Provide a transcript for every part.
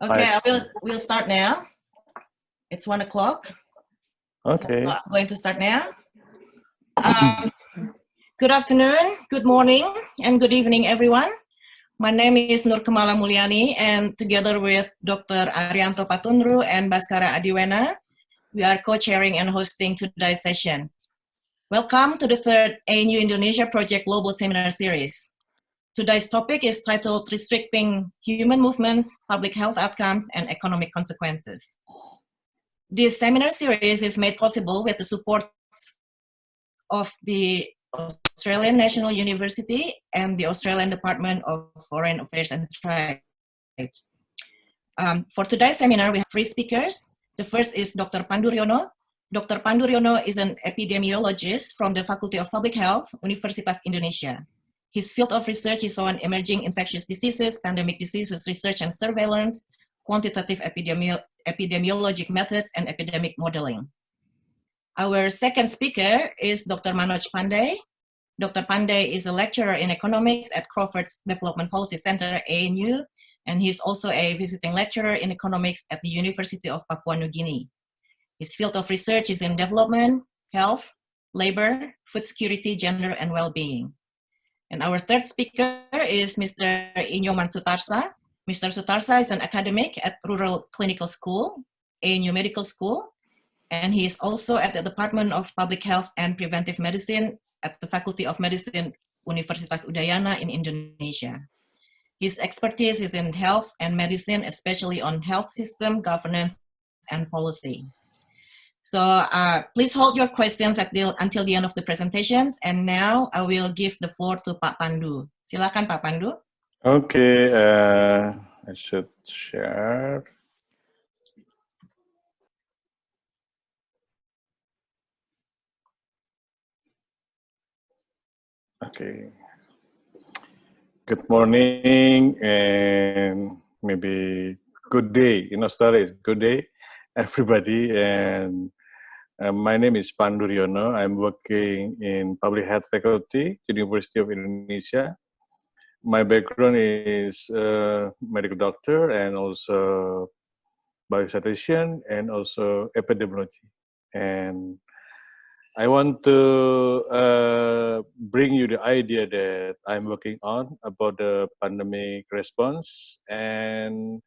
Okay, we'll start now. It's 1 o'clock. Okay. So I'm going to start now. Good afternoon, good morning, and good evening, everyone. My name is Nurkemala Muliani, and together with Dr. Arianto Patundru and Baskara Adiwena, we are co-chairing and hosting today's session. Welcome to the third ANU Indonesia Project Global Seminar Series. Today's topic is titled Restricting Human Movements, Public Health Outcomes, and Economic Consequences. This seminar series is made possible with the support of the Australian National University and the Australian Department of Foreign Affairs and Trade. For today's seminar, we have 3 speakers. The first is Dr. Pandu Riono. Dr. Pandu Riono is an epidemiologist from the Faculty of Public Health, Universitas Indonesia. His field of research is on emerging infectious diseases, pandemic diseases research and surveillance, quantitative epidemiologic methods, and epidemic modeling. Our second speaker is Dr. Manoj Pandey. Dr. Pandey is a lecturer in economics at Crawford's Development Policy Center, ANU, and he's also a visiting lecturer in economics at the University of Papua New Guinea. His field of research is in development, health, labor, food security, gender, and well-being. And our third speaker is Mr. I Nyoman Sutarsa. Mr. Sutarsa is an academic at Rural Clinical School, ANU Medical School, and he is also at the Department of Public Health and Preventive Medicine at the Faculty of Medicine, Universitas Udayana in Indonesia. His expertise is in health and medicine, especially on health system, governance, and policy. So please hold your questions until the end of the presentations. And now I will give the floor to Pak Pandu. Silakan Pak Pandu. Okay, I should share. Okay. Good morning and maybe good day. In Australia, it's good day, everybody. And my name is Pandu Riono. I'm working in Public Health Faculty, University of Indonesia. My background is medical doctor and also biostatistician and also epidemiology. And I want to bring you the idea that I'm working on about the pandemic response, and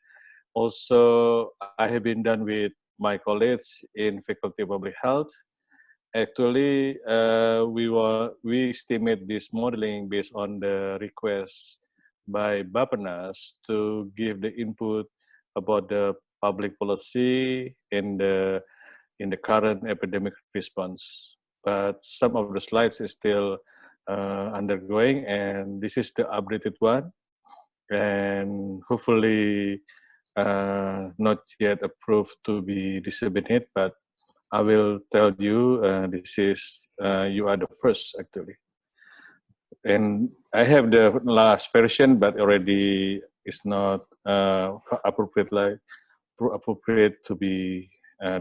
also I have been done with my colleagues in Faculty of Public Health. Actually, we estimate this modeling based on the request by Bappenas to give the input about the public policy in the current epidemic response. But some of the slides is still undergoing, and this is the updated one, and hopefully not yet approved to be disseminated, but I will tell you this is, you are the first actually. And I have the last version, but already it's not appropriate to be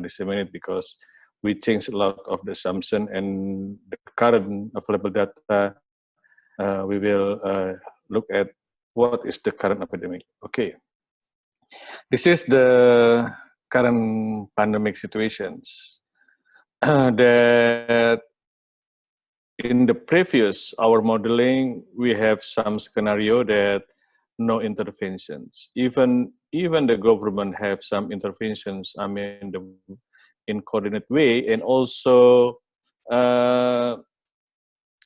disseminated because we changed a lot of the assumption, and the current available data, we will look at what is the current epidemic. Okay. This is the current pandemic situations. That in the previous, our modeling, we have some scenario that no interventions. Even the government have some interventions, I mean, in coordinate way, and also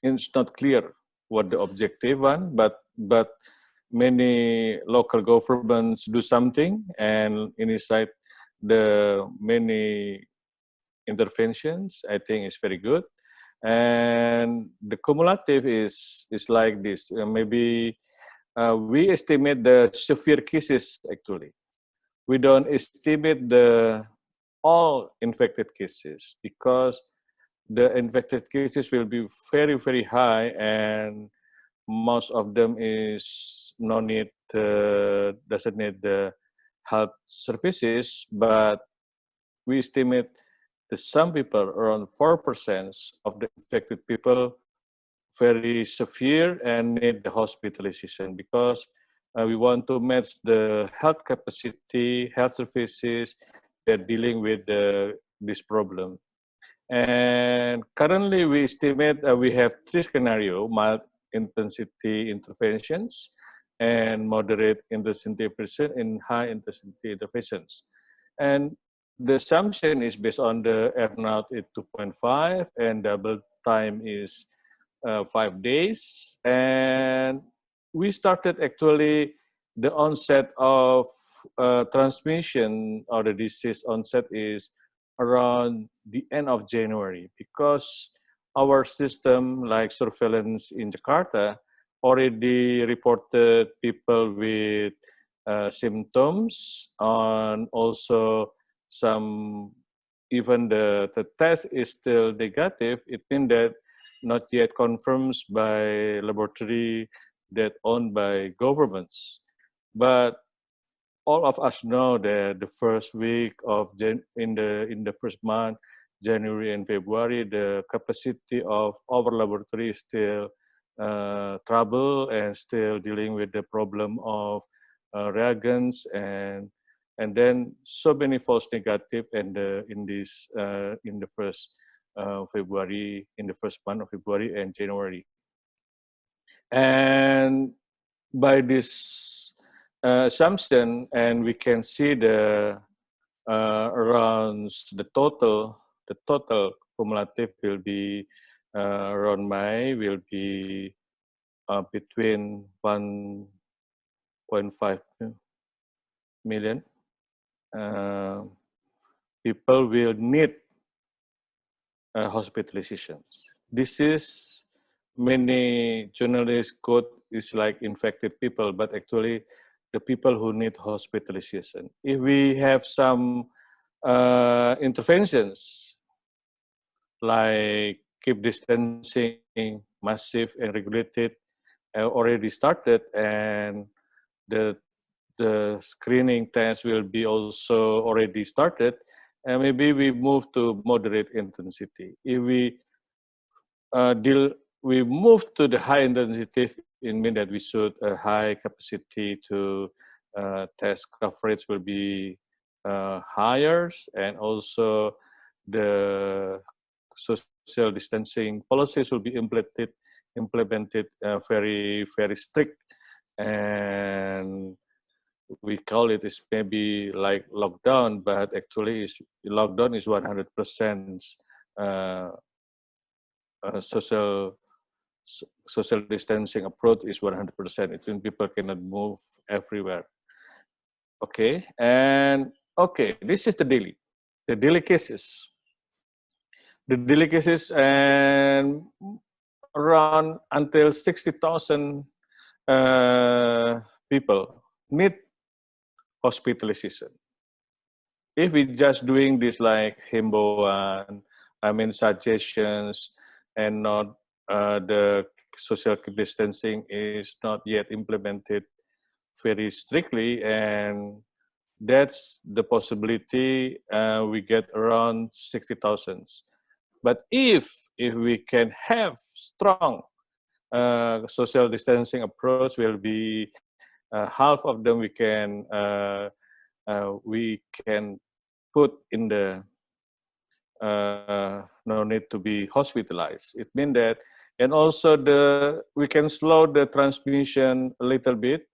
it's not clear what the objective one, but many local governments do something, and inside the many interventions, I think is very good. And the cumulative is like this. Maybe we estimate the severe cases actually. We don't estimate all infected cases because the infected cases will be very, very high, and most of them is doesn't need the health services, but we estimate that some people, around 4% of the infected people, very severe and need the hospitalization because We want to match the health capacity, health services that are dealing with this problem. And currently we estimate we have 3 scenarios: mild intensity interventions, and moderate intensity intervention, and high intensity interventions. And the assumption is based on the R0 is 2.5 and double time is 5 days. And we started actually the onset of transmission, or the disease onset, is around the end of January, because our system, like surveillance in Jakarta, already reported people with symptoms, and also some, even the test is still negative. It means that not yet confirmed by laboratory that owned by governments. But all of us know that the first week of in the first month, January and February, the capacity of our laboratory is still trouble and still dealing with the problem of reagents, and then so many false negative, and in the first February, in the first month of February and January. And by this assumption, and we can see the around the total cumulative will be around May, will be between 1.5 million people will need hospitalizations. This is, many journalists quote, is like infected people, but actually the people who need hospitalization. If we have some interventions like keep distancing, massive and regulated, already started, and the screening test will be also already started, and maybe we move to moderate intensity. If we we move to the high intensity, it means that we should high capacity to test coverage will be higher, and also the social distancing policies will be implemented very, very strict, and we call it is maybe like lockdown, but actually lockdown is 100% social distancing approach is 100%. It means people cannot move everywhere. Okay, and okay, this is the daily cases. The daily cases, and around until 60,000 people need hospitalization. If we just doing this like himbauan, suggestions, and not the social distancing is not yet implemented very strictly, and that's the possibility we get around 60,000. But if we can have strong social distancing approach, will be half of them we can put in the no need to be hospitalized. It means that, and also we can slow the transmission a little bit,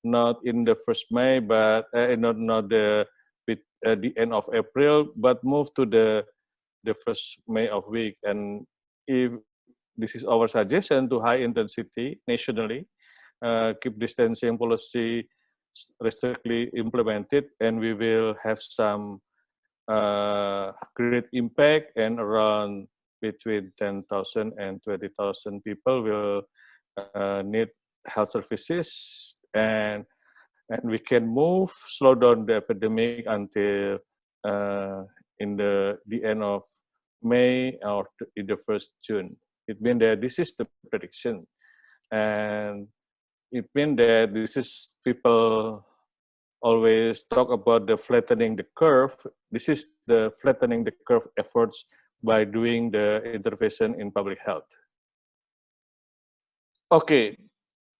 not in the 1st May, but not the end of April, but move to the 1st May of week. And if this is our suggestion to high intensity nationally, keep distancing policy strictly implemented, and we will have some great impact, and around between 10,000 and 20,000 people will need health services, and we can slow down the epidemic until in the end of May or in the 1st June. It means that this is the prediction, and it means that this is, people always talk about the flattening the curve. This is the flattening the curve efforts by doing the intervention in public health. Okay,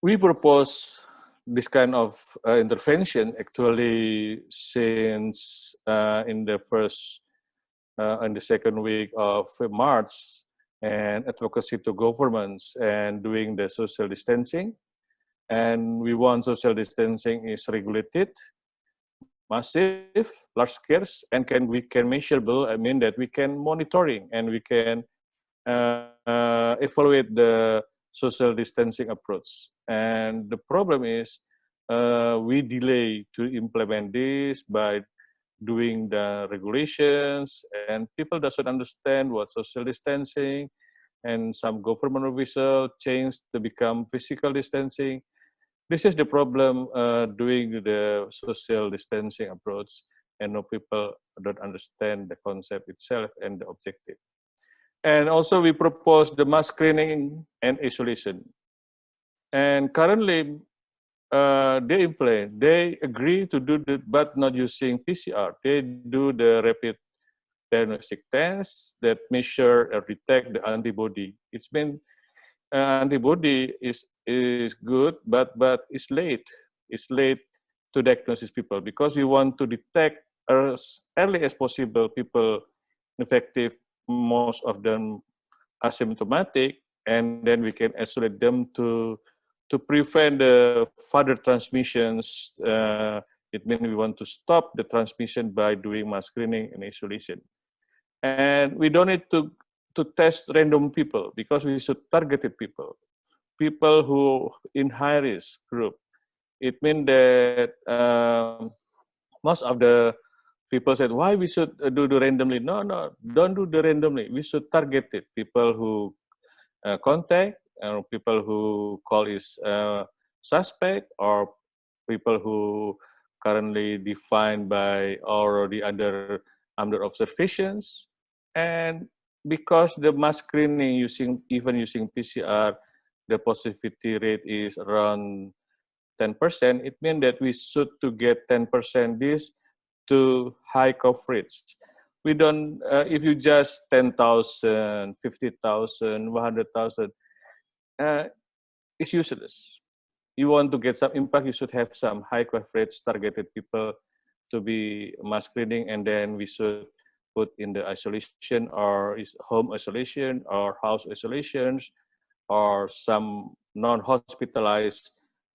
we propose this kind of intervention actually since in the second week of March, and advocacy to governments and doing the social distancing. And we want social distancing is regulated, massive, large scale, and we can measurable. I mean that we can monitoring and we can evaluate the social distancing approach. And the problem is we delay to implement this by doing the regulations, and people doesn't understand what social distancing, and some government official changed to become physical distancing. This is the problem doing the social distancing approach, and no people don't understand the concept itself and the objective. And also we propose the mass screening and isolation. And currently they agree to do that, but not using PCR. They do the rapid diagnostic tests that measure or detect the antibody. It's been antibody is good, but it's late. It's late to diagnose people because we want to detect as early as possible people infected, most of them asymptomatic, and then we can isolate them to prevent the further transmissions. It means we want to stop the transmission by doing mass screening and isolation. And we don't need to test random people because we should targeted people who in high risk group. It means that most of the people said, why we should do the randomly? No, don't do the randomly. We should target it. People who contact, people who call is suspect, or people who currently defined by already under observations. And because the mass screening even using PCR, the positivity rate is around 10%, it means that we should to get 10% this to high coverage. We don't, if you just 10,000, 50,000, 100,000, it's useless. You want to get some impact, you should have some high coverage targeted people to be mass screening, and then we should put in the isolation or is home isolation or house isolations or some non-hospitalized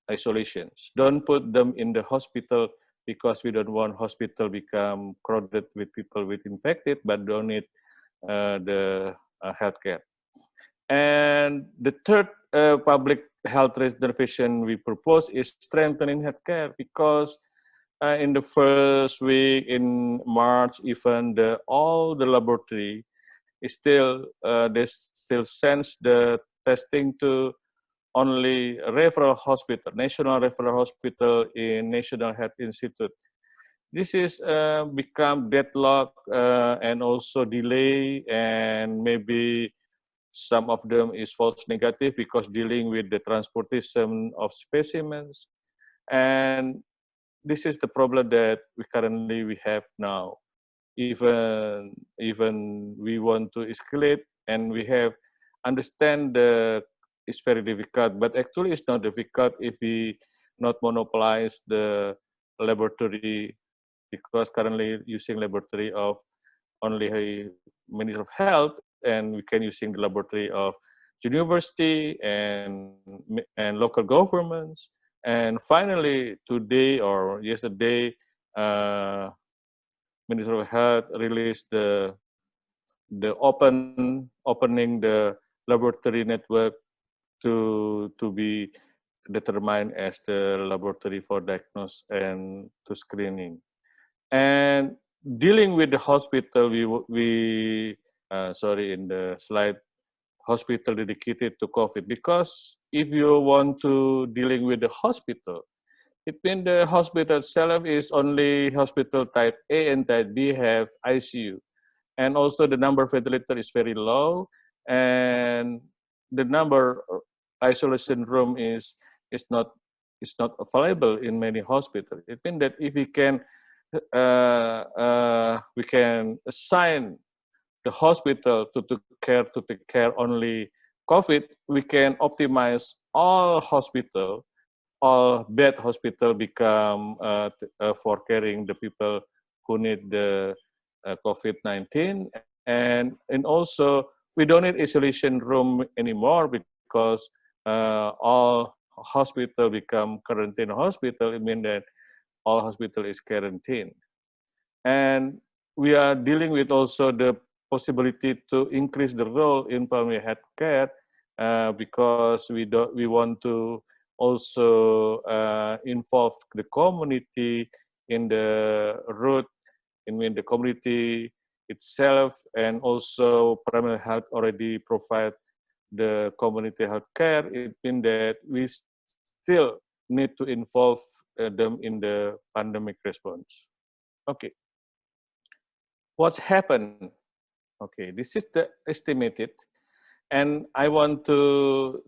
isolations. Don't put them in the hospital because we don't want hospital become crowded with people with infected but don't need the healthcare. And the third public health intervention we propose is strengthening healthcare, because in the first week in March, even all the laboratory is still they still sends the testing to only referral hospital, national referral hospital in National Health Institute. This is become deadlock and also delay, and maybe some of them is false negative because dealing with the transportation of specimens. And this is the problem that we have now. Even we want to escalate, and we have understand it's very difficult, but actually it's not difficult if we not monopolize the laboratory, because currently using laboratory of only Ministry of Health, and we can using the laboratory of university and local governments. And finally, today or yesterday, Ministry of Health released the opening the laboratory network to be determined as the laboratory for diagnosis and to screening. And dealing with the hospital, we sorry, in the slide, hospital dedicated to COVID, because if you want to dealing with the hospital, it means the hospital itself is only hospital type A and type B have ICU, and also the number of ventilator is very low, and the number of isolation room is not available in many hospitals. It means that if we can assign the hospital to take care only COVID, we can optimize all hospital all bed hospital become for caring the people who need the COVID-19, and also we don't need isolation room anymore because all hospital become quarantine hospital. It means that all hospital is quarantined, and we are dealing with also the possibility to increase the role in primary health care because we want to also involve the community in the route, in the community itself, and also primary health already provide the community health care. It means that we still need to involve them in the pandemic response. Okay, what's happened? Okay, this is the estimated, and I want to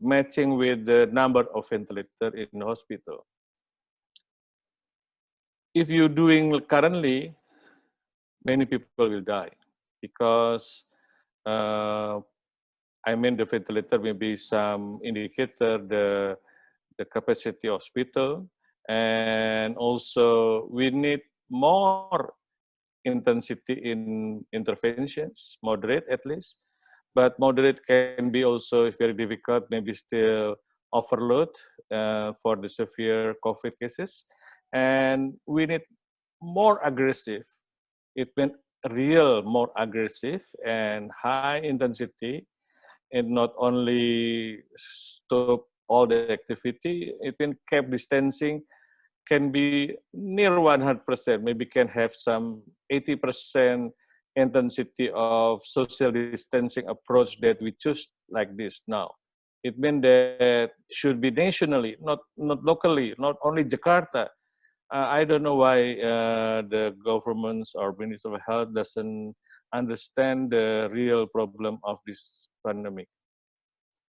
matching with the number of ventilator in the hospital. If you're doing currently, many people will die because I mean the ventilator may be some indicator the capacity of hospital, and also we need more intensity in interventions, moderate at least, but moderate can be also very difficult, maybe still overload for the severe COVID cases, and we need more aggressive. It means real more aggressive and high intensity, and not only stop all the activity. It means keep distancing can be near 100%, maybe can have some 80% intensity of social distancing approach that we choose like this now. It means that should be nationally, not locally, not only Jakarta. I don't know why the governments or Ministry of Health doesn't understand the real problem of this pandemic.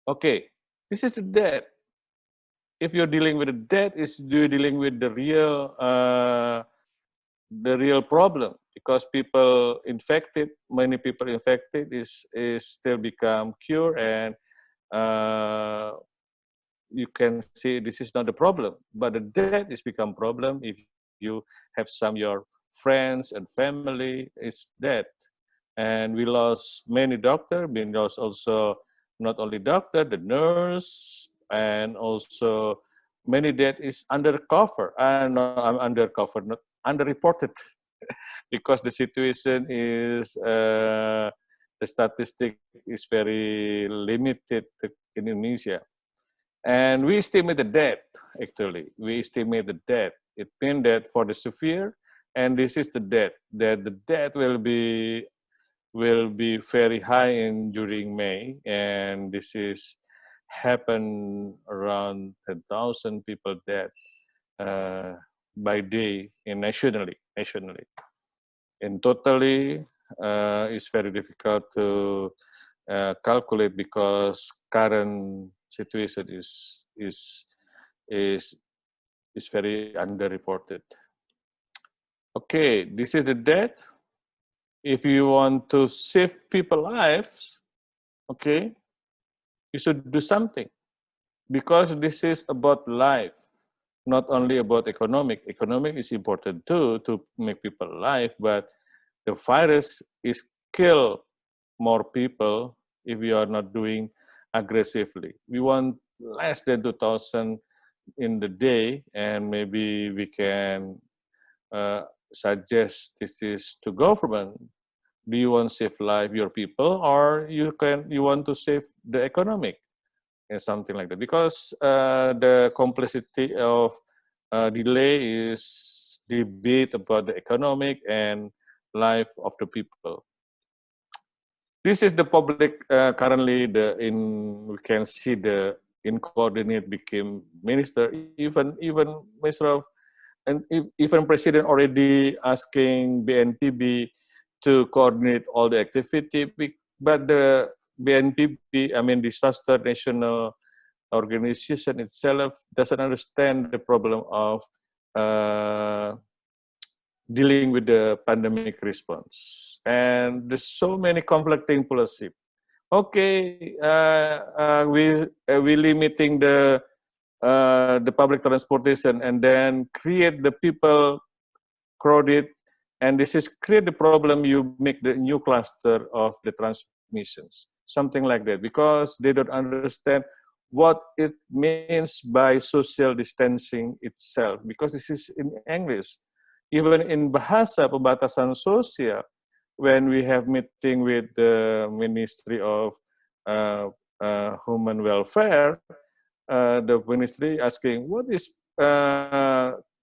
Okay, this is the death. If you're dealing with the death, is you're dealing with the real problem, because people infected, many people infected is still become cure, and you can see this is not the problem, but the death is become problem if you have some your friends and family is dead. And we lost many doctors, we lost also not only doctor, the nurse, and also many death is undercover. No, I'm undercover, not underreported, because the situation is the statistic is very limited in Indonesia. And we estimate the death, actually. We estimate the death. It means that for the severe, and this is the death, that the death will be very high during May, and this is happen around 10,000 people dead by day nationally. And totally, it's very difficult to calculate because current situation is very underreported. Okay, this is the death. If you want to save people's lives, okay, you should do something, because this is about life, not only about economic. Economic is important too to make people alive, but the virus is kill more people if we are not doing aggressively. We want less than 2,000 in the day, and maybe we can suggest this is to government. Do you want to save life your people, or you want to save the economic, and something like that? Because the complexity of delay is debate about the economic and life of the people. This is the public currently. We can see the incoordinate became minister, even minister of, and even president already asking BNPB to coordinate all the activity, but the BNPB, I mean Disaster National Organization itself, doesn't understand the problem of dealing with the pandemic response. And there's so many conflicting policy. Okay, we limiting the the public transportation, and then create the people crowded, and this is create the problem. You make the new cluster of the transmissions, something like that, because they don't understand what it means by social distancing itself, because this is in English. Even in Bahasa Pembatasan Sosial, when we have meeting with the Ministry of Human Welfare, the ministry asking, what is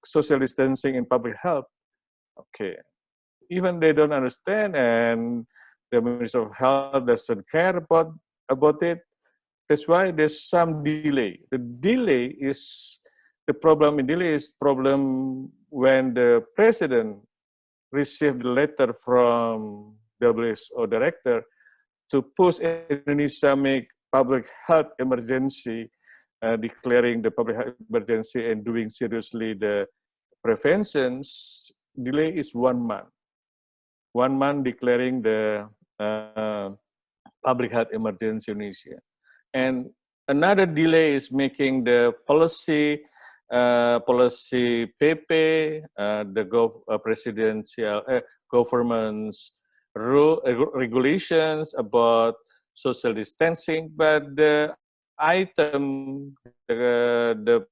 social distancing in public health? Okay, even they don't understand, and the Ministry of Health doesn't care about it. That's why there's some delay. The delay is the problem. In delay is problem when the president received the letter from WHO director to push Indonesia make public health emergency, declaring the public health emergency and doing seriously the preventions. Delay is 1 month. 1 month declaring the public health emergency in Indonesia. And another delay is making the policy PP, the presidential government's regulations about social distancing, but the item, the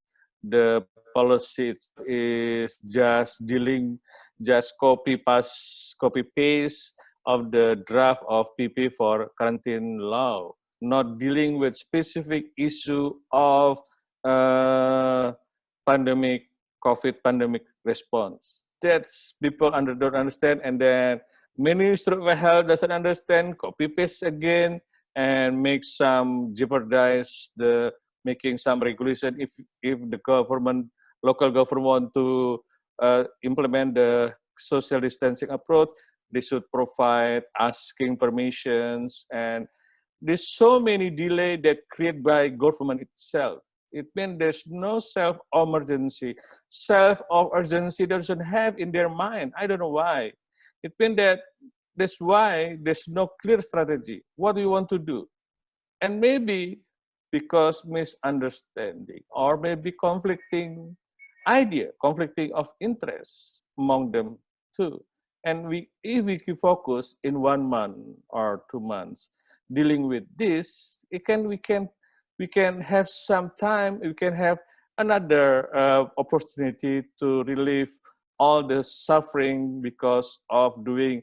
policy is just copy paste of the draft of PP for quarantine law, not dealing with specific issue of COVID pandemic response. That's people don't understand, and then Ministry of Health doesn't understand, copy paste again, and make some jeopardize the making some regulation. If the government, local government want to implement the social distancing approach, they should provide asking permissions, and there's so many delay that created by government itself. It means there's no self-emergency. Self-urgency doesn't have in their mind. I don't know why. It means that's why there's no clear strategy. What do you want to do? And maybe because misunderstanding or maybe conflicting idea, conflicting of interest among them too. And if we focus in 1 month or 2 months dealing with this, we can have some time, we can have another opportunity to relieve all the suffering because of doing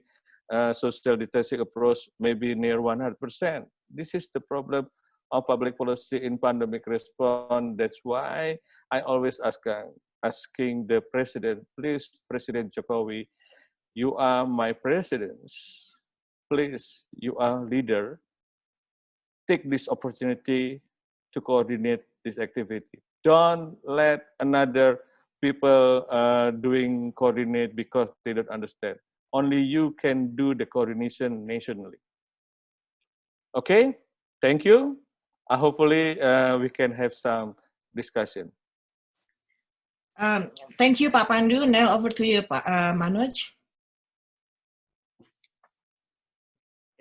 social distancing approach maybe near 100%. This is the problem of public policy in pandemic response. That's why I always asking the president, please, President Jokowi, you are my president. Please, you are leader. Take this opportunity to coordinate this activity. Don't let another people doing coordinate because they don't understand. Only you can do the coordination nationally. Okay, thank you. Hopefully we can have some discussion. Thank you, Pak Pandu. Now over to you, Pak Manoj.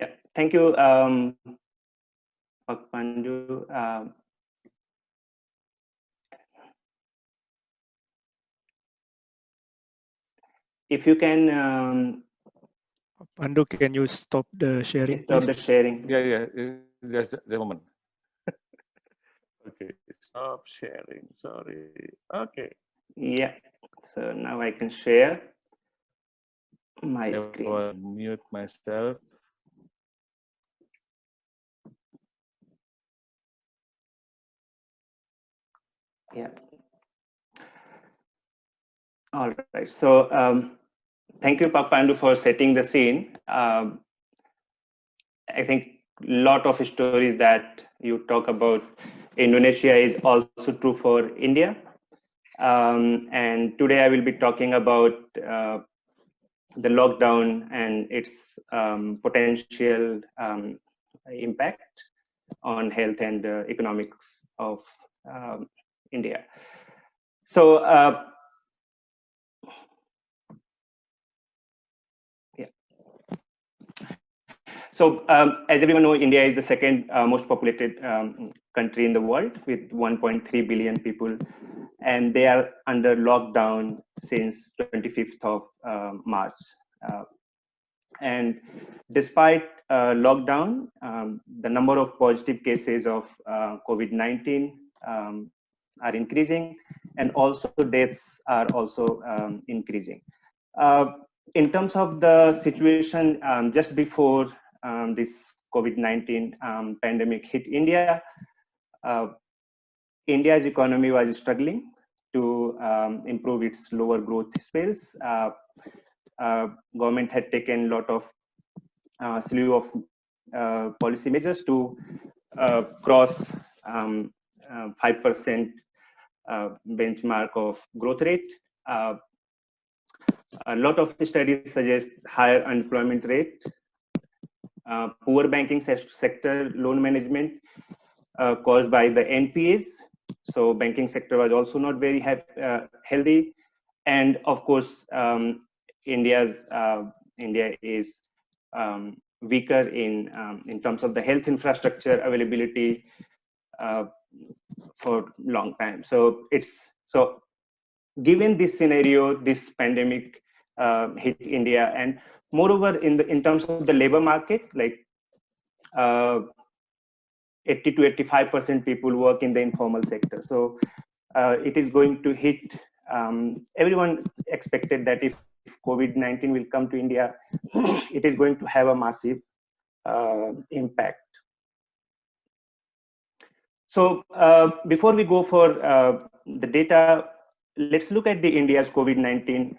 Yeah, thank you, Pak Pandu. If you can, Pandu, can you stop the sharing? Stop the sharing. Yeah. Just a moment. Okay, stop sharing. Sorry. Okay. Yeah. So now I can share my screen. I will mute myself. Yeah. All right. So thank you, Pak Pandu, for setting the scene. I think a lot of stories that you talk about Indonesia is also true for India. And today I will be talking about the lockdown and its potential impact on health and economics of India. So So as everyone knows, India is the second most populated country in the world with 1.3 billion people, and they are under lockdown since 25th of March. And despite lockdown, the number of positive cases of COVID-19 are increasing, and also deaths are also increasing. In terms of the situation just before this COVID-19 pandemic hit India, India's economy was struggling to improve its lower growth spells. Government had taken a lot of slew of policy measures to cross 5% benchmark of growth rate. A lot of studies suggest higher unemployment rate, poor banking sector loan management caused by the NPAs. So banking sector was also not very healthy. And of course, India is weaker in terms of the health infrastructure availability for long time. So given this scenario, this pandemic hit India, and moreover in terms of the labor market, like 80 to 85% people work in the informal sector. So it is going to hit. Everyone expected that if COVID-19 will come to India, it is going to have a massive impact. So before we go for the data, let's look at the India's COVID-19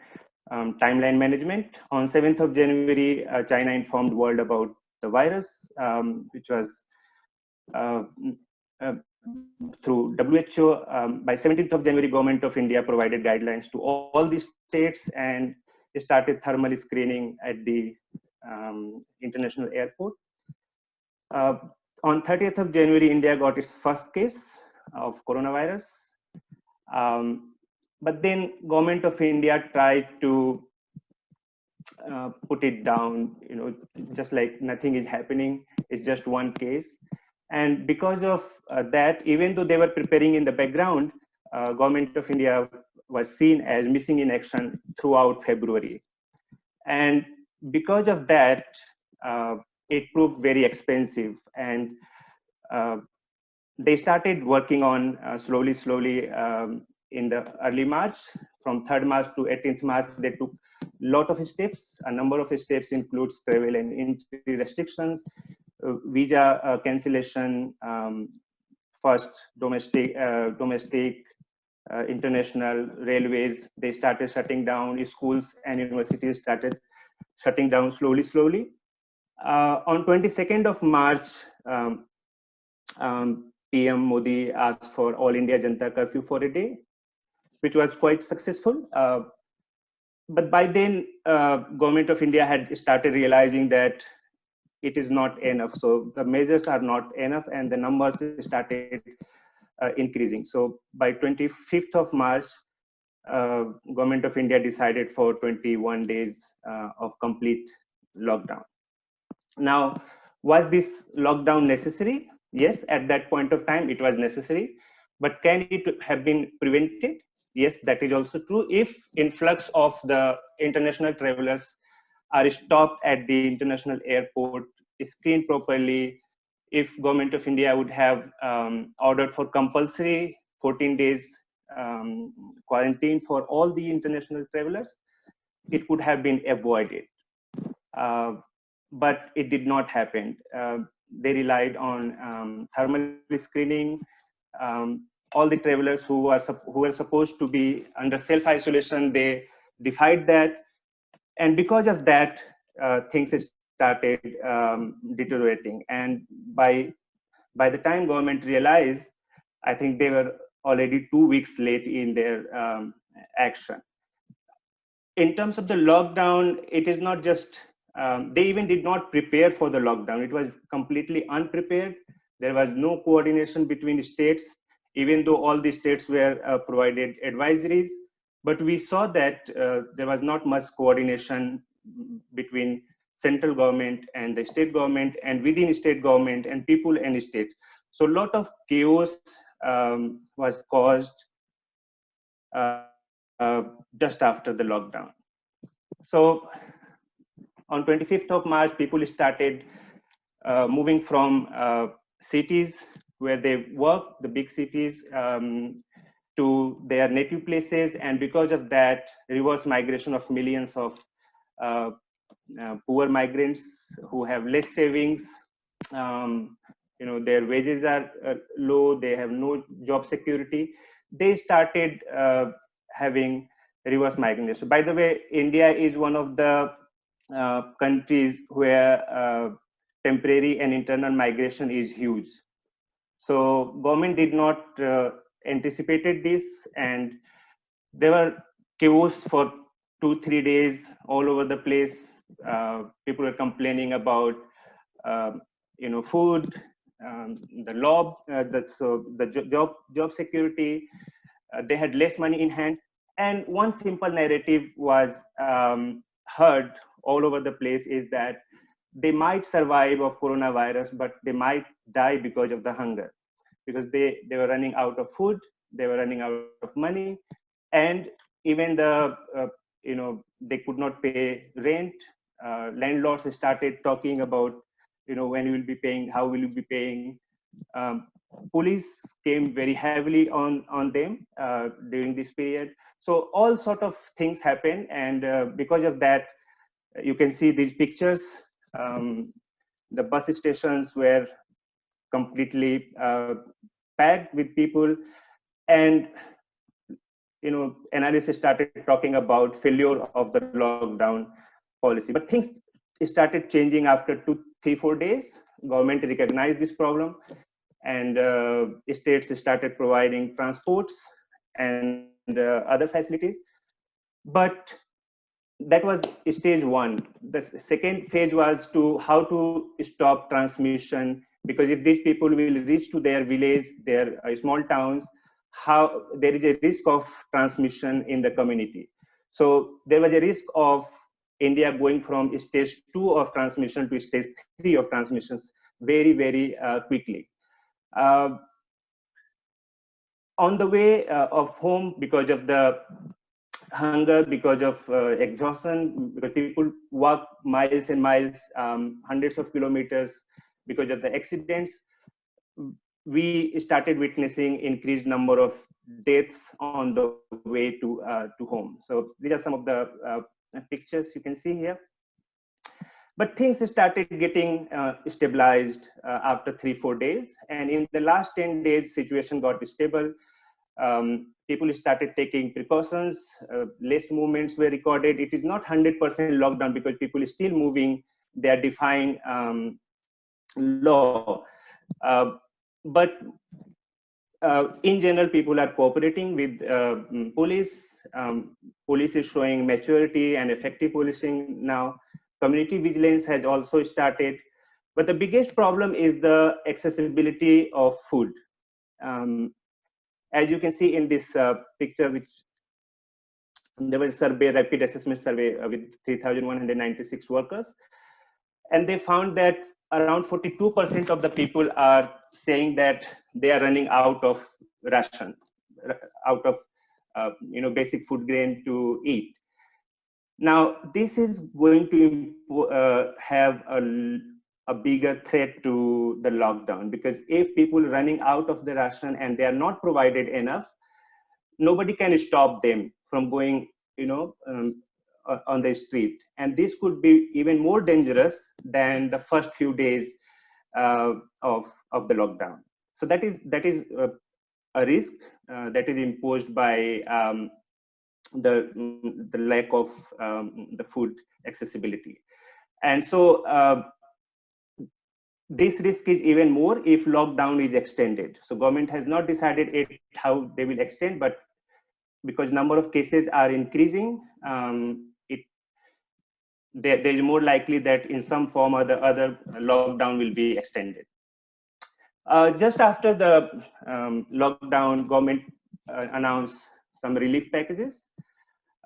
timeline management. On 7th of January, China informed world about the virus, which was through WHO. By 17th of January, Government of India provided guidelines to all the states and started thermal screening at the international airport. On 30th of January, India got its first case of coronavirus. But then Government of India tried to put it down, just like nothing is happening. It's just one case. And because of that, even though they were preparing in the background, Government of India was seen as missing in action throughout February. And because of that, it proved very expensive. And they started working on slowly in the early March. From 3rd March to 18th March, they took a lot of steps. A number of steps includes travel and entry restrictions, visa cancellation, first domestic, international, railways. They started shutting down. Schools and universities started shutting down slowly. On 22nd of March, PM Modi asked for All India Janata Curfew for a day, which was quite successful. But by then, Government of India had started realizing that it is not enough. So the measures are not enough, and the numbers started increasing. So by 25th of March, Government of India decided for 21 days of complete lockdown. Now, was this lockdown necessary? Yes, at that point of time, it was necessary. But can it have been prevented? Yes, that is also true. If influx of the international travelers are stopped at the international airport, screened properly, if Government of India would have ordered for compulsory 14 days quarantine for all the international travelers, it could have been avoided. But it did not happen. They relied on thermal screening. All the travelers who were supposed to be under self-isolation, they defied that. And because of that, things started deteriorating. And by the time government realized, I think they were already 2 weeks late in their action. In terms of the lockdown, it is not just, they even did not prepare for the lockdown. It was completely unprepared. There was no coordination between states, even though all the states were provided advisories. But we saw that there was not much coordination between central government and the state government, and within state government and people and states. So a lot of chaos was caused just after the lockdown. So on 25th of March, people started moving from cities where they work, the big cities, to their native places, and because of that, reverse migration of millions of poor migrants who have less savings. Their wages are low, they have no job security. They started having reverse migration. By the way, India is one of the countries where temporary and internal migration is huge. So government did not anticipated this, and there were chaos for 2-3 days all over the place. People were complaining about food, the law, the job security. They had less money in hand, and one simple narrative was heard all over the place, is that they might survive of coronavirus, but they might die because of the hunger, because they were running out of food, they were running out of money, and even they could not pay rent. Landlords started talking about, when you will be paying, how will you be paying. Police came very heavily on them during this period. So all sort of things happened, and because of that, you can see these pictures. The bus stations were completely packed with people, and analysts started talking about failure of the lockdown policy. But things started changing after 2, 3, 4 days. Government recognized this problem, and states started providing transports and other facilities. But that was stage one. The second phase was how to stop transmission, because if these people will reach to their village, their small towns, how there is a risk of transmission in the community. So there was a risk of India going from stage 2 of transmission to stage 3 of transmissions very, very quickly. On the way of home, because of the hunger, because of exhaustion, because people walk miles and miles, hundreds of kilometers, because of the accidents, we started witnessing increased number of deaths on the way to home. So these are some of the pictures you can see here. But things started getting stabilized after 3-4 days, and in the last 10 days, situation got stable. People started taking precautions, less movements were recorded. It is not 100% lockdown, because people are still moving, they are defying law. But in general, people are cooperating with police. Police is showing maturity and effective policing now. Community vigilance has also started. But the biggest problem is the accessibility of food. As you can see in this picture, which there was a survey, rapid assessment survey with 3,196 workers, and they found that around 42% of the people are saying that they are running out of ration, out of basic food grain to eat. Now, this is going to have a bigger threat to the lockdown, because if people running out of the ration and they are not provided enough, nobody can stop them from going on the street, and this could be even more dangerous than the first few days of the lockdown. So that is a risk that is imposed by the lack of the food accessibility. And so this risk is even more if lockdown is extended. So government has not decided how they will extend, but because number of cases are increasing, there is more likely that in some form or the other lockdown will be extended. Just after the lockdown, government announced some relief packages.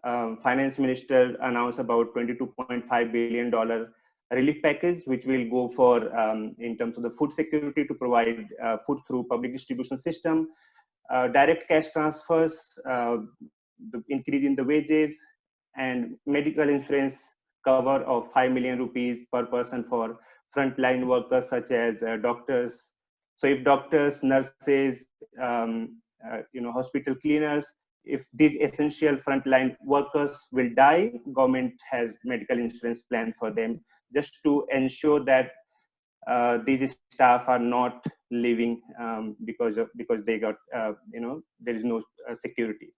Finance minister announced about $22.5 billion relief package, which will go for in terms of the food security to provide food through public distribution system, direct cash transfers, the increase in the wages, and medical insurance cover of 5 million rupees per person for frontline workers such as doctors. So if doctors, nurses, hospital cleaners, if these essential frontline workers will die, government has medical insurance plan for them, just to ensure that these staff are not leaving because they got there is no security.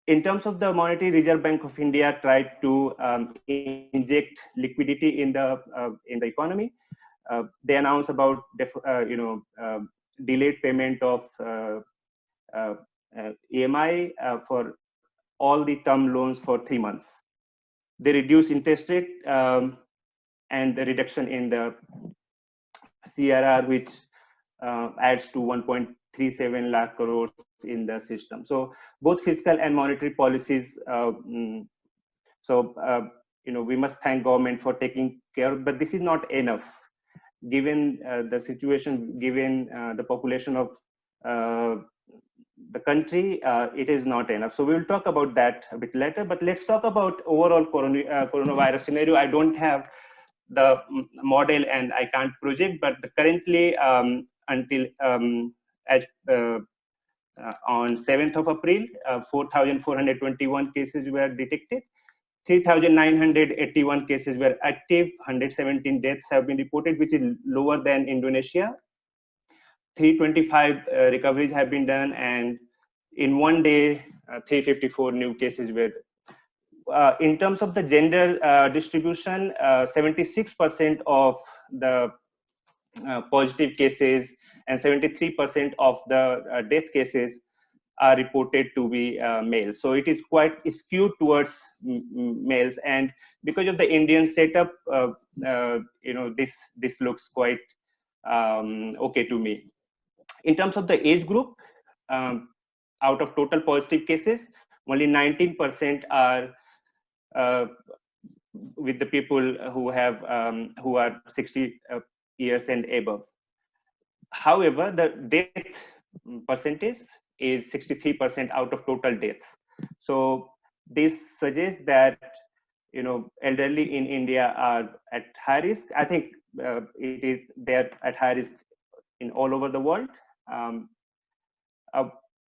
In terms of the monetary, Reserve Bank of India tried to inject liquidity in the economy. They announced about delayed payment of EMI for all the term loans for 3 months. They reduced interest rate and the reduction in the CRR, which adds to 1.37 lakh crores in the system. So both fiscal and monetary policies. We must thank government for taking care, but this is not enough. Given the situation, given the population of the country, it is not enough. So we will talk about that a bit later, but let's talk about overall coronavirus scenario. I don't have the model and I can't project, but currently until on 7th of April, 4,421 cases were detected. 3,981 cases were active. 117 deaths have been reported, which is lower than Indonesia. 325 recoveries have been done, and in one day, 354 new cases were. In terms of the gender distribution, 76% of the positive cases and 73% of the death cases are reported to be male. So it is quite skewed towards males, and because of the Indian setup, this looks quite okay to me. In terms of the age group, out of total positive cases, only 19% are with the people who are 60 years and above. However, the death percentage is 63% out of total deaths. So this suggests that elderly in India are at high risk. I think they're at high risk in all over the world.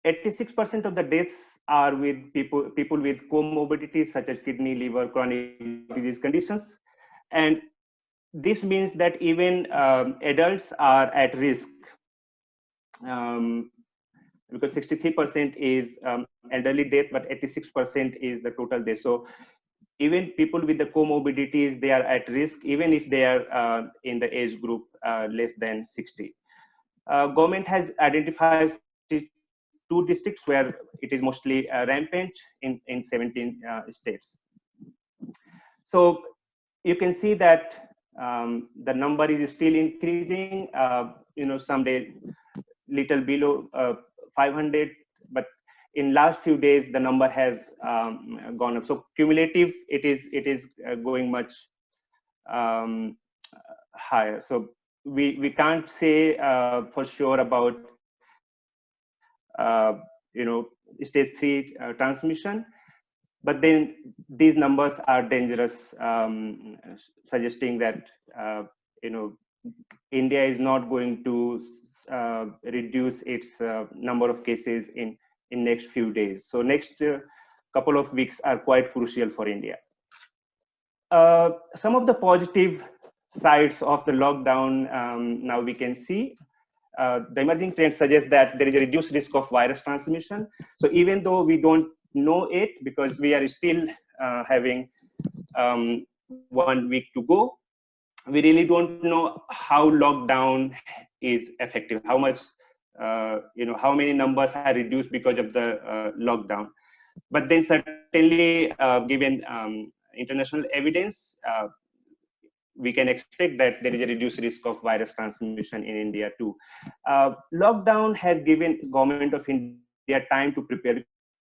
86% of the deaths are with people with comorbidities such as kidney, liver, chronic disease conditions, and this means that even adults are at risk, because 63% is elderly death, but 86% is the total death. So even people with the comorbidities, they are at risk, even if they are in the age group less than 60. Government has identified 2 districts where it is mostly rampant in 17 states. So you can see that the number is still increasing. Someday little below 500, but in last few days the number has gone up. So cumulative, it is going much higher. So we can't say for sure about stage 3 transmission, but then these numbers are dangerous, suggesting that India is not going to reduce its number of cases in next few days. So next couple of weeks are quite crucial for India. Some of the positive sides of the lockdown now we can see. The emerging trend suggests that there is a reduced risk of virus transmission. So even though we don't know it, because we are still having 1 week to go, we really don't know how lockdown is effective, how much, how many numbers are reduced because of the lockdown. But then certainly, given international evidence, we can expect that there is a reduced risk of virus transmission in India too. Lockdown has given government of India time to prepare,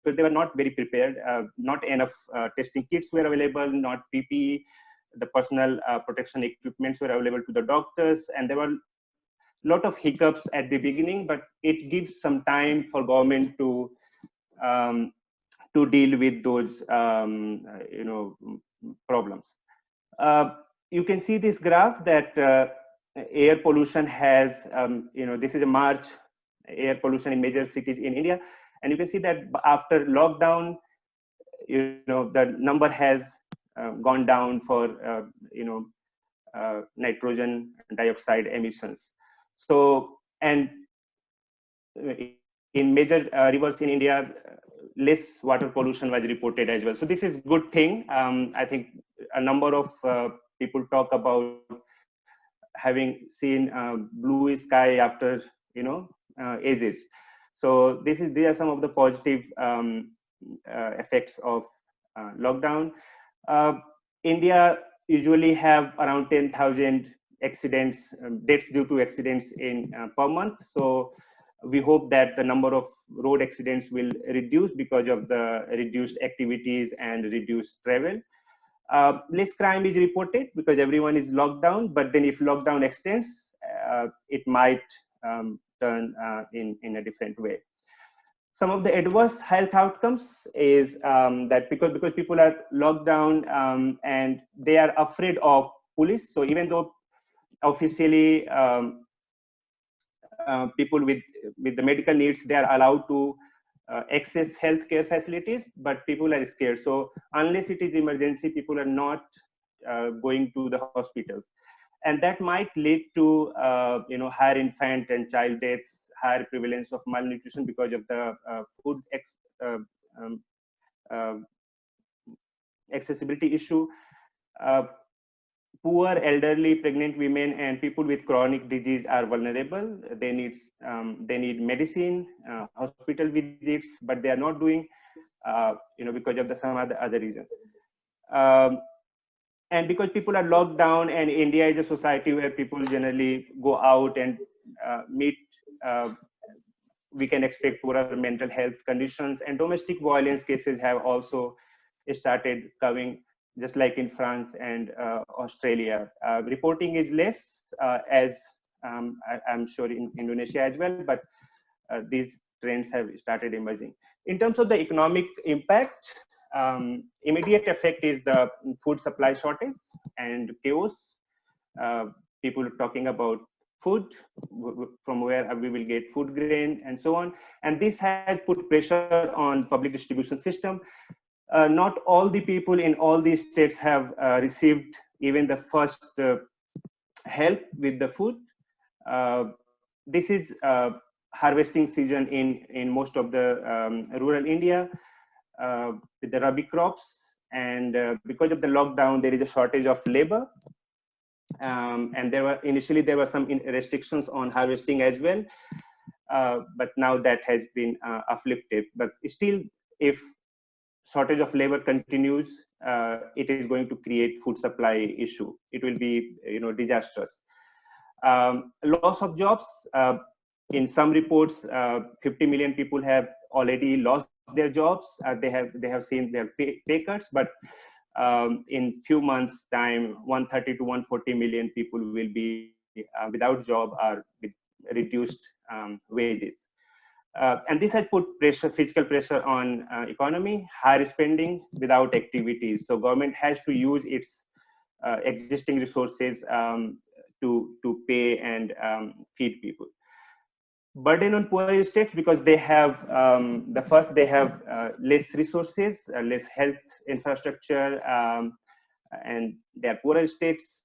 because they were not very prepared. Not enough testing kits were available, not PPE. the personal protection equipments were available to the doctors, and there were a lot of hiccups at the beginning, but it gives some time for government to deal with those problems. You can see this graph that air pollution has, this is a March air pollution in major cities in India, and you can see that after lockdown, the number has gone down for nitrogen dioxide emissions. So, and in major rivers in India, less water pollution was reported as well. So this is good thing. I think a number of people talk about having seen blue sky after ages. So these are some of the positive effects of lockdown. India usually have around 10,000 accidents, deaths due to accidents in per month. So we hope that the number of road accidents will reduce because of the reduced activities and reduced travel. Less crime is reported because everyone is locked down, but then if lockdown extends, it might turn in a different way. Some of the adverse health outcomes is that because people are locked down and they are afraid of police. So even though officially people with the medical needs, they are allowed to access healthcare facilities, but people are scared. So unless it is emergency, people are not going to the hospitals, and that might lead to higher infant and child deaths, higher prevalence of malnutrition because of the food accessibility issue. Poor, elderly, pregnant women, and people with chronic disease are vulnerable. They need medicine, hospital visits, but they are not doing, because of some other reasons. And because people are locked down, and India is a society where people generally go out and meet, we can expect poorer mental health conditions, and domestic violence cases have also started coming, just like in France and Australia. Reporting is less, as I'm sure in Indonesia as well, but these trends have started emerging. In terms of the economic impact, immediate effect is the food supply shortage and chaos. People are talking about food, from where we will get food grain and so on. And this has put pressure on public distribution system. Not all the people in all these states have received even the first help with the food. This is harvesting season in most of the rural India with the rabi crops, and because of the lockdown, there is a shortage of labor. And there were some restrictions on harvesting as well, but now that has been uplifted. But still, if shortage of labor continues, it is going to create food supply issue. It will be disastrous. Loss of jobs. In some reports, 50 million people have already lost their jobs. They have seen their pay cuts, but in few months' time, 130 to 140 million people will be without job or with reduced wages. And this has put physical pressure on economy, higher spending without activities. So government has to use its existing resources to pay and feed people. Burden on poorer states because they have they have less resources, less health infrastructure, and they are poorer states.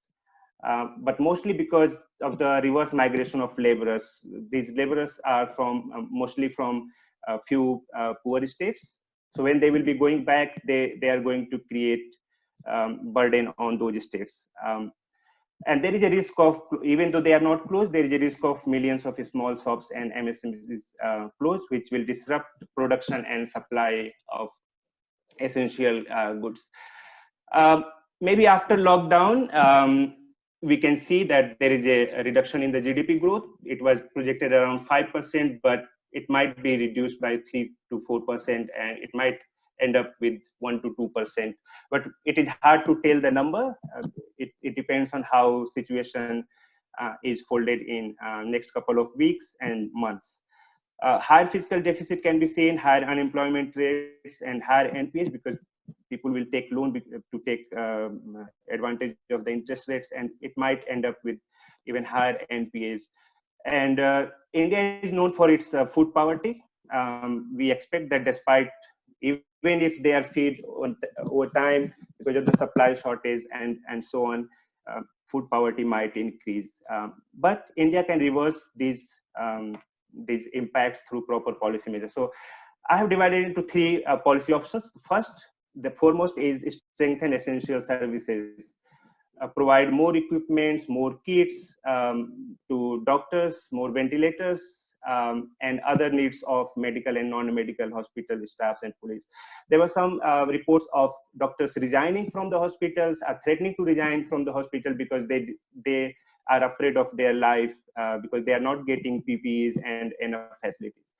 But mostly because of the reverse migration of laborers. These laborers are mostly from a few poor states. So when they will be going back, they are going to create burden on those states. And there is a risk of, even though they are not closed, there is a risk of millions of small shops and MSMEs closed, which will disrupt production and supply of essential goods. Maybe after lockdown, we can see that there is a reduction in the GDP growth. It was projected around 5%, but it might be reduced by 3 to 4%, and it might end up with 1 to 2%. But it is hard to tell the number. it depends on how situation is folded in next couple of weeks and months. Higher fiscal deficit can be seen, higher unemployment rates, and higher NPAs, because people will take loan to take advantage of the interest rates, and it might end up with even higher NPAs. And India is known for its food poverty. We expect that despite, even if they are fed over time because of the supply shortage and so on, food poverty might increase. But India can reverse these impacts through proper policy measures. So I have divided into three policy options. First, the foremost is strengthen essential services. Provide more equipments, more kits to doctors, more ventilators, and other needs of medical and non-medical hospital staffs and police. There were some reports of doctors resigning from the hospitals, are threatening to resign from the hospital because they are afraid of their life because they are not getting PPEs and enough facilities.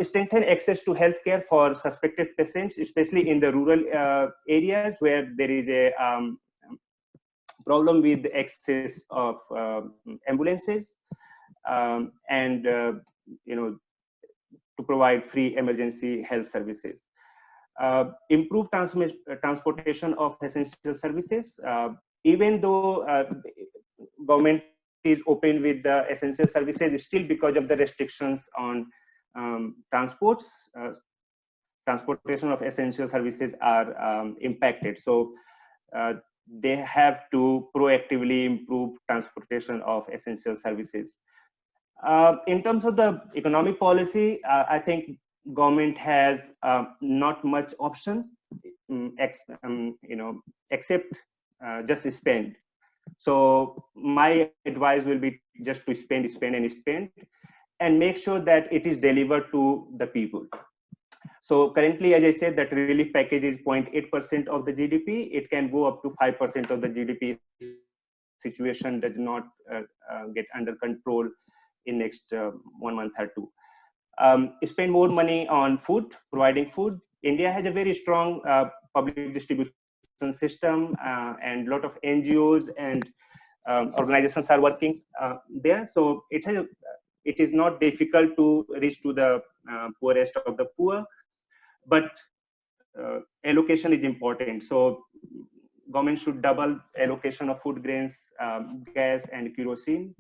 Strengthen access to healthcare for suspected patients, especially in the rural areas where there is a problem with access of ambulances, and to provide free emergency health services. Improve transportation of essential services. Even though government is open with the essential services, still because of the restrictions on transportation of essential services are impacted. So they have to proactively improve transportation of essential services. In terms of the economic policy, I think government has not much options, except just spend. So my advice will be just to spend, and make sure that it is delivered to the people. So currently, as I said, that relief package is 0.8% of the GDP. It can go up to 5% of the GDP. Situation does not get under control in next 1 month or two. Spend more money on food, providing food. India has a very strong public distribution system, and a lot of NGOs and organizations are working there. So it is not difficult to reach to the poorest of the poor, but allocation is important. So government should double allocation of food grains, gas, and kerosene.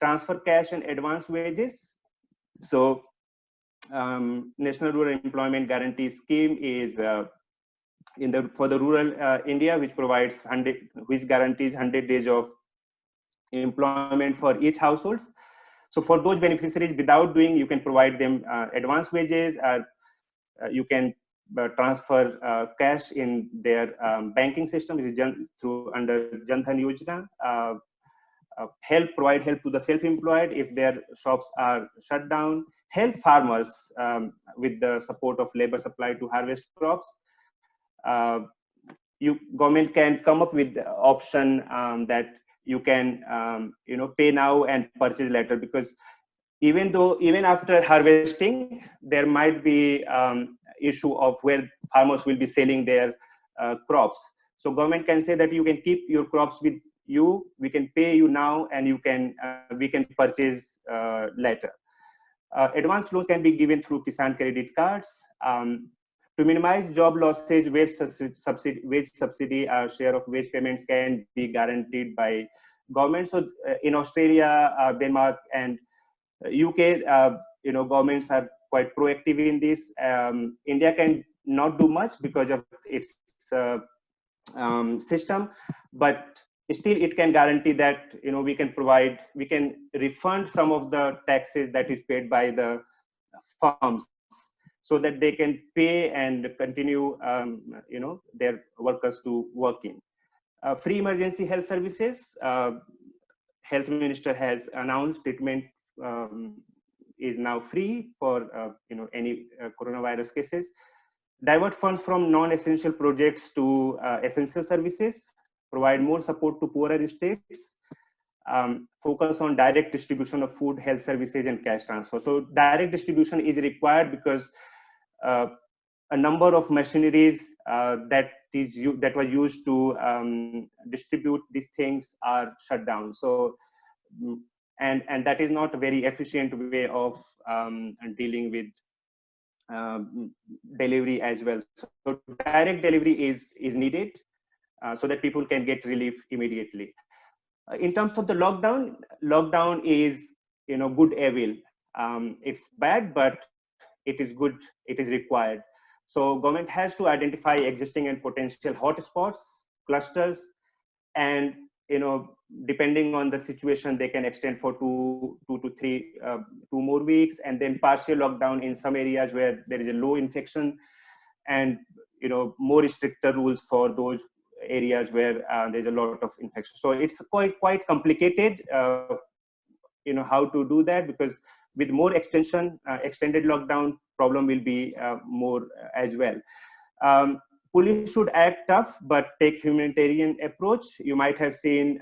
Transfer cash and advance wages. So National Rural Employment Guarantee Scheme is for the rural India, which guarantees 100 days of employment for each household. So for those beneficiaries, without doing, you can provide them advance wages. You can transfer cash in their banking system, which is under Jan Dhan Yojana. Provide help to the self-employed if their shops are shut down. Help farmers with the support of labor supply to harvest crops. Government can come up with the option that you can pay now and purchase later, because even after harvesting, there might be issue of where farmers will be selling their crops. So government can say that you can keep your crops with you, we can pay you now, and we can purchase later. Advance loans can be given through Kisan credit cards. To minimize job losses, wage subsidy, share of wage payments can be guaranteed by government. So in Australia, Denmark, and UK, governments are quite proactive in this. India can not do much because of its system, but still it can guarantee that we can refund some of the taxes that is paid by the firms, so that they can pay and continue their workers to work in. Free emergency health services. Health Minister has announced treatment is now free for any coronavirus cases. Divert funds from non-essential projects to essential services. Provide more support to poorer states. Focus on direct distribution of food, health services, and cash transfer. So direct distribution is required because a number of machineries that were used to distribute these things are shut down. So, and that is not a very efficient way of dealing with delivery as well. So direct delivery is needed so that people can get relief immediately. In terms of the lockdown is, good evil. It's bad, but it is good. It is required. So government has to identify existing and potential hotspots, clusters, and depending on the situation, they can extend for two to three more weeks, and then partial lockdown in some areas where there is a low infection, and more stricter rules for those areas where there's a lot of infection. So it's quite complicated, how to do that, because with more extended lockdown, problem will be more as well. Police should act tough, but take humanitarian approach. You might have seen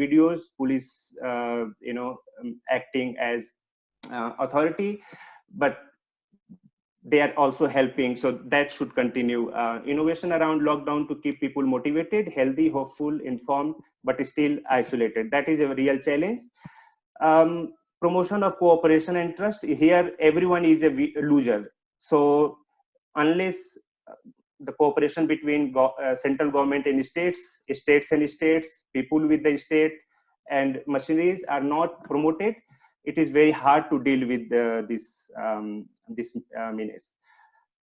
videos, police, acting as authority, but they are also helping. So that should continue. Innovation around lockdown to keep people motivated, healthy, hopeful, informed, but still isolated. That is a real challenge. Promotion of cooperation and trust. Here, everyone is a loser. So unless the cooperation between central government and states and states, people with the state and machineries are not promoted, it is very hard to deal with this menace.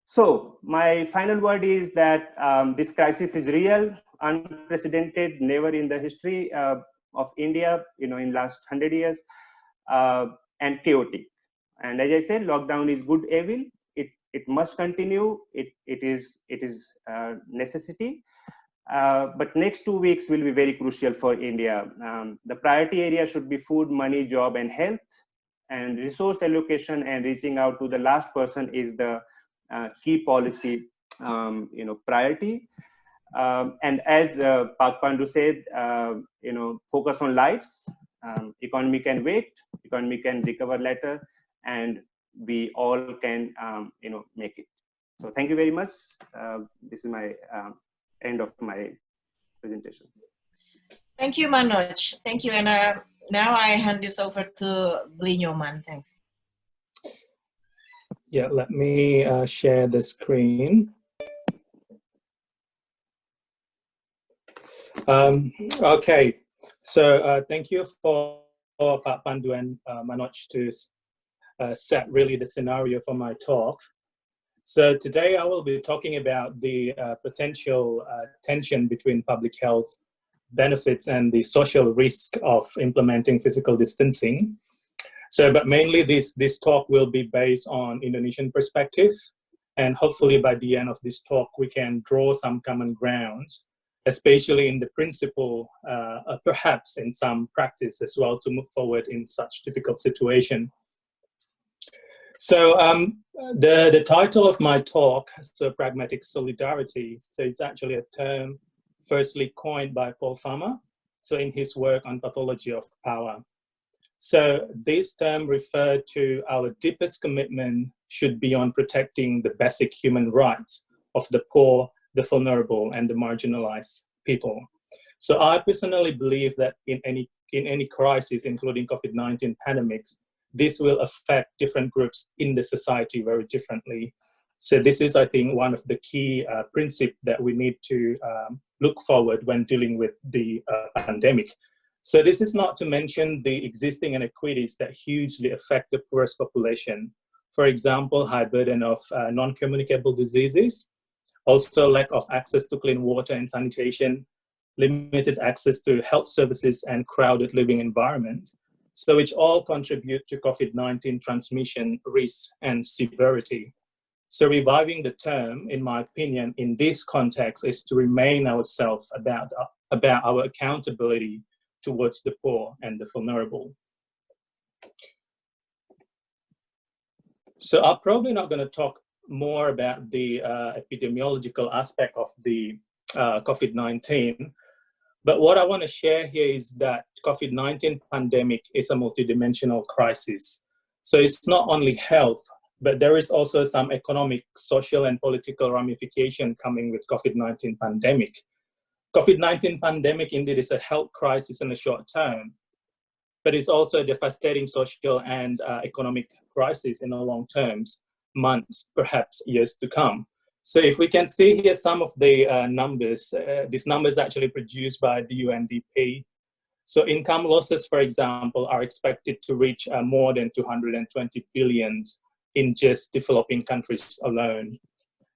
So my final word is that this crisis is real, unprecedented, never in the history of India, in last 100 years, and chaotic. And as I said, lockdown is good evil. It must continue. It is necessity. But next 2 weeks will be very crucial for India. The priority area should be food, money, job, and health. And resource allocation and reaching out to the last person is the key policy, priority. And as Pak Pandu said, focus on lives. Economy can wait. Economy can recover later, and we all can, make it. So thank you very much. This is my end of my presentation. Thank you, Manoj. Thank you. And now I hand this over to I Nyoman. Thanks. Yeah, let me share the screen. Okay, so thank you for Pak Pandu and Manoj to set really the scenario for my talk. So today I will be talking about the potential tension between public health benefits and the social risk of implementing physical distancing. So, but mainly this talk will be based on Indonesian perspective, and hopefully by the end of this talk we can draw some common grounds, especially in the principle, perhaps in some practice as well, to move forward in such difficult situation. So the title of my talk, so Pragmatic Solidarity, so it's actually a term firstly coined by Paul Farmer, so in his work on pathology of power. So this term referred to our deepest commitment should be on protecting the basic human rights of the poor, the vulnerable, and the marginalized people. So I personally believe that in any crisis, including COVID-19 pandemics, this will affect different groups in the society very differently. So this is, I think, one of the key principles that we need to look forward when dealing with the pandemic. So this is not to mention the existing inequities that hugely affect the poorest population. For example, high burden of non-communicable diseases, also lack of access to clean water and sanitation, limited access to health services, and crowded living environment. So which all contribute to COVID-19 transmission risks and severity. So reviving the term, in my opinion, in this context is to remind ourselves about our accountability towards the poor and the vulnerable. So I'm probably not going to talk more about the epidemiological aspect of the COVID-19, but what I want to share here is that COVID-19 pandemic is a multidimensional crisis. So it's not only health, But there is also some economic, social, and political ramification coming with COVID-19 pandemic. COVID-19 pandemic indeed is a health crisis in the short term, but it's also a devastating social and economic crisis in the long terms, months, perhaps years to come. So if we can see here some of the numbers, these numbers actually produced by the UNDP. So income losses, for example, are expected to reach more than 220 billion in just developing countries alone.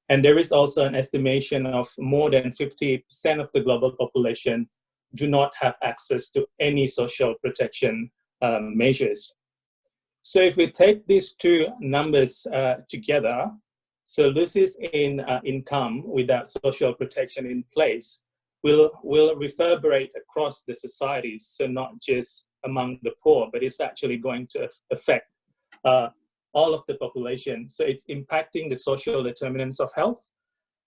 And there is also an estimation of more than 50% of the global population do not have access to any social protection measures. So if we take these two numbers together, so losses in income without social protection in place will reverberate across the societies, so not just among the poor, but it's actually going to affect all of the population. So it's impacting the social determinants of health,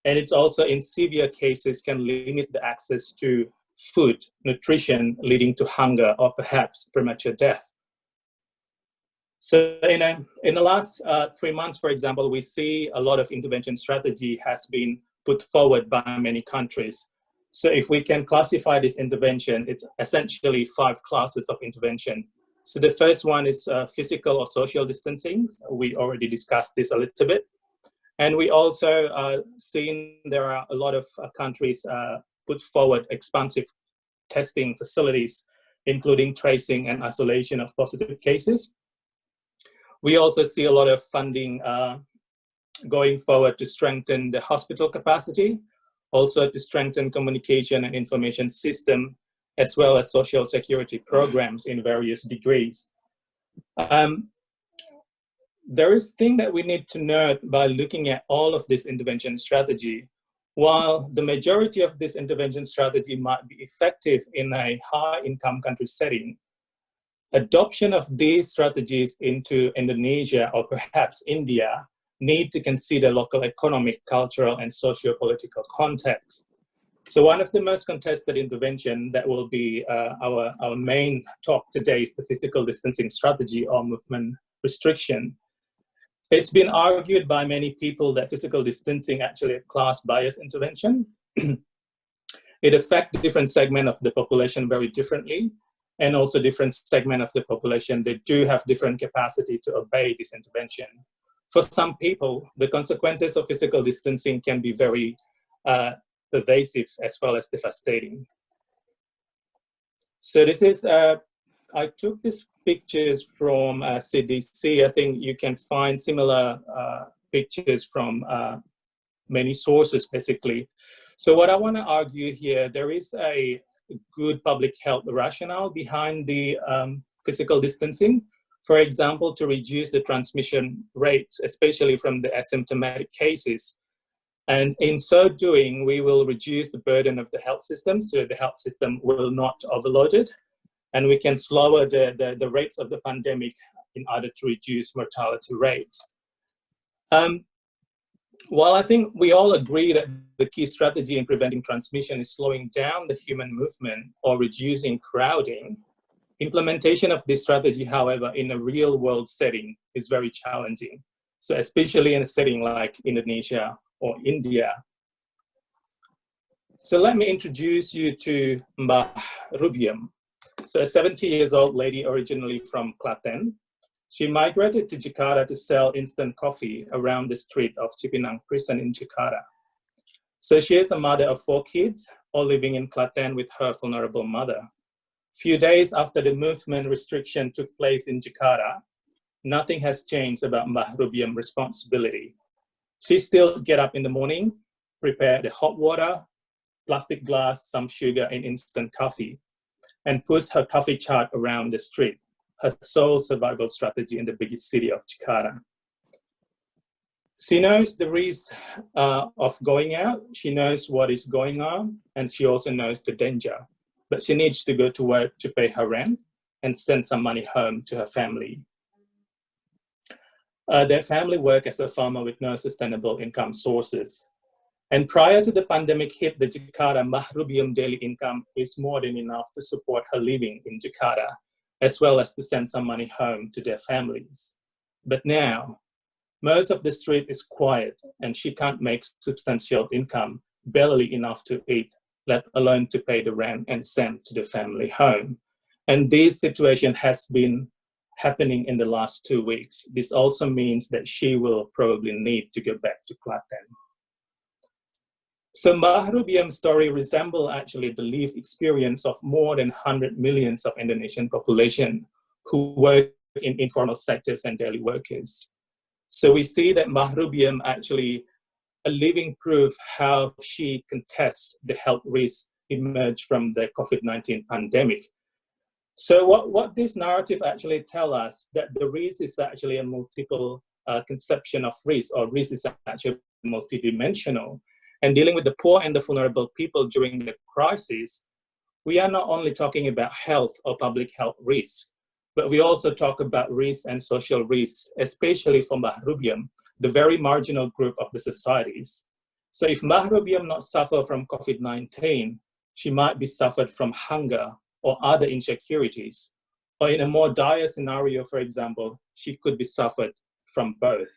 and it's also in severe cases can limit the access to food, nutrition, leading to hunger or perhaps premature death. So in the last 3 months, for example, we see a lot of intervention strategy has been put forward by many countries. So if we can classify this intervention, it's essentially 5 classes of intervention. So the first one is physical or social distancing. We already discussed this a little bit. And we also seen there are a lot of countries put forward expansive testing facilities, including tracing and isolation of positive cases. We also see a lot of funding going forward to strengthen the hospital capacity, also to strengthen communication and information system, as well as social security programs in various degrees. There is a thing that we need to note by looking at all of this intervention strategy. While the majority of this intervention strategy might be effective in a high-income country setting, adoption of these strategies into Indonesia or perhaps India need to consider local economic, cultural, and socio-political context. So one of the most contested intervention that will be our main talk today is the physical distancing strategy or movement restriction. It's been argued by many people that physical distancing actually a class bias intervention. It affects different segments of the population very differently, and also different segments of the population, they do have different capacity to obey this intervention. For some people, the consequences of physical distancing can be very pervasive as well as devastating. So this is, I took these pictures from CDC. I think you can find similar pictures from many sources, basically. So what I want to argue here, there is a good public health rationale behind the physical distancing. For example, to reduce the transmission rates, especially from the asymptomatic cases. And in so doing, we will reduce the burden of the health system, so the health system will not overload it, and we can slow the rates of the pandemic in order to reduce mortality rates. While I think we all agree that the key strategy in preventing transmission is slowing down the human movement or reducing crowding, implementation of this strategy, however, in a real world setting is very challenging. So especially in a setting like Indonesia or India. So let me introduce you to Mbah Rubiam. So a 70-year-old lady originally from Klaten. She migrated to Jakarta to sell instant coffee around the street of Cipinang prison in Jakarta. So she is a mother of 4 kids, all living in Klaten with her vulnerable mother. Few days after the movement restriction took place in Jakarta, nothing has changed about Mbah Rubiam's responsibility. She still get up in the morning, prepare the hot water, plastic glass, some sugar and instant coffee, and push her coffee cart around the street, her sole survival strategy in the biggest city of Jakarta. She knows the risk of going out, she knows what is going on, and she also knows the danger. But she needs to go to work to pay her rent and send some money home to her family. Their family work as a farmer with no sustainable income sources. And prior to the pandemic hit the Jakarta, Mbah Rubiam daily income is more than enough to support her living in Jakarta, as well as to send some money home to their families. But now, Most of the street is quiet and she can't make substantial income, barely enough to eat, let alone to pay the rent and send to the family home. And this situation has been happening in the last 2 weeks. This also means that she will probably need to go back to Klaten. So Mbah Rubiam's story resembles actually the lived experience of more than 100 million of Indonesian population who work in informal sectors and daily workers. So we see that Mbah Rubiam actually a living proof how she contests the health risks emerged from the COVID-19 pandemic. So what this narrative actually tells us, that the risk is actually a multiple conception of risk, or risk is actually multidimensional. And dealing with the poor and the vulnerable people during the crisis, we are not only talking about health or public health risks, but we also talk about risk and social risks, especially for Mbah Rubiam, the very marginal group of the societies. So if Mbah Rubiam not suffer from COVID-19, she might be suffered from hunger or other insecurities. Or in a more dire scenario, for example, she could be suffered from both.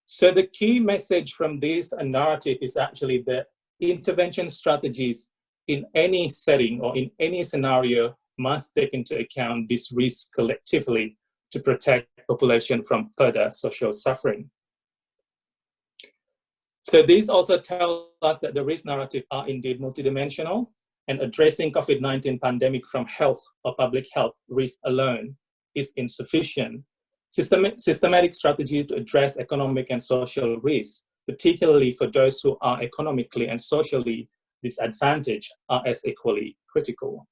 So the key message from this narrative is actually that intervention strategies in any setting or in any scenario must take into account this risk collectively to protect population from further social suffering. So these also tell us that the risk narrative are indeed multidimensional, and addressing COVID-19 pandemic from health or public health risk alone is insufficient. Systematic strategies to address economic and social risks, particularly for those who are economically and socially disadvantaged, are as equally critical.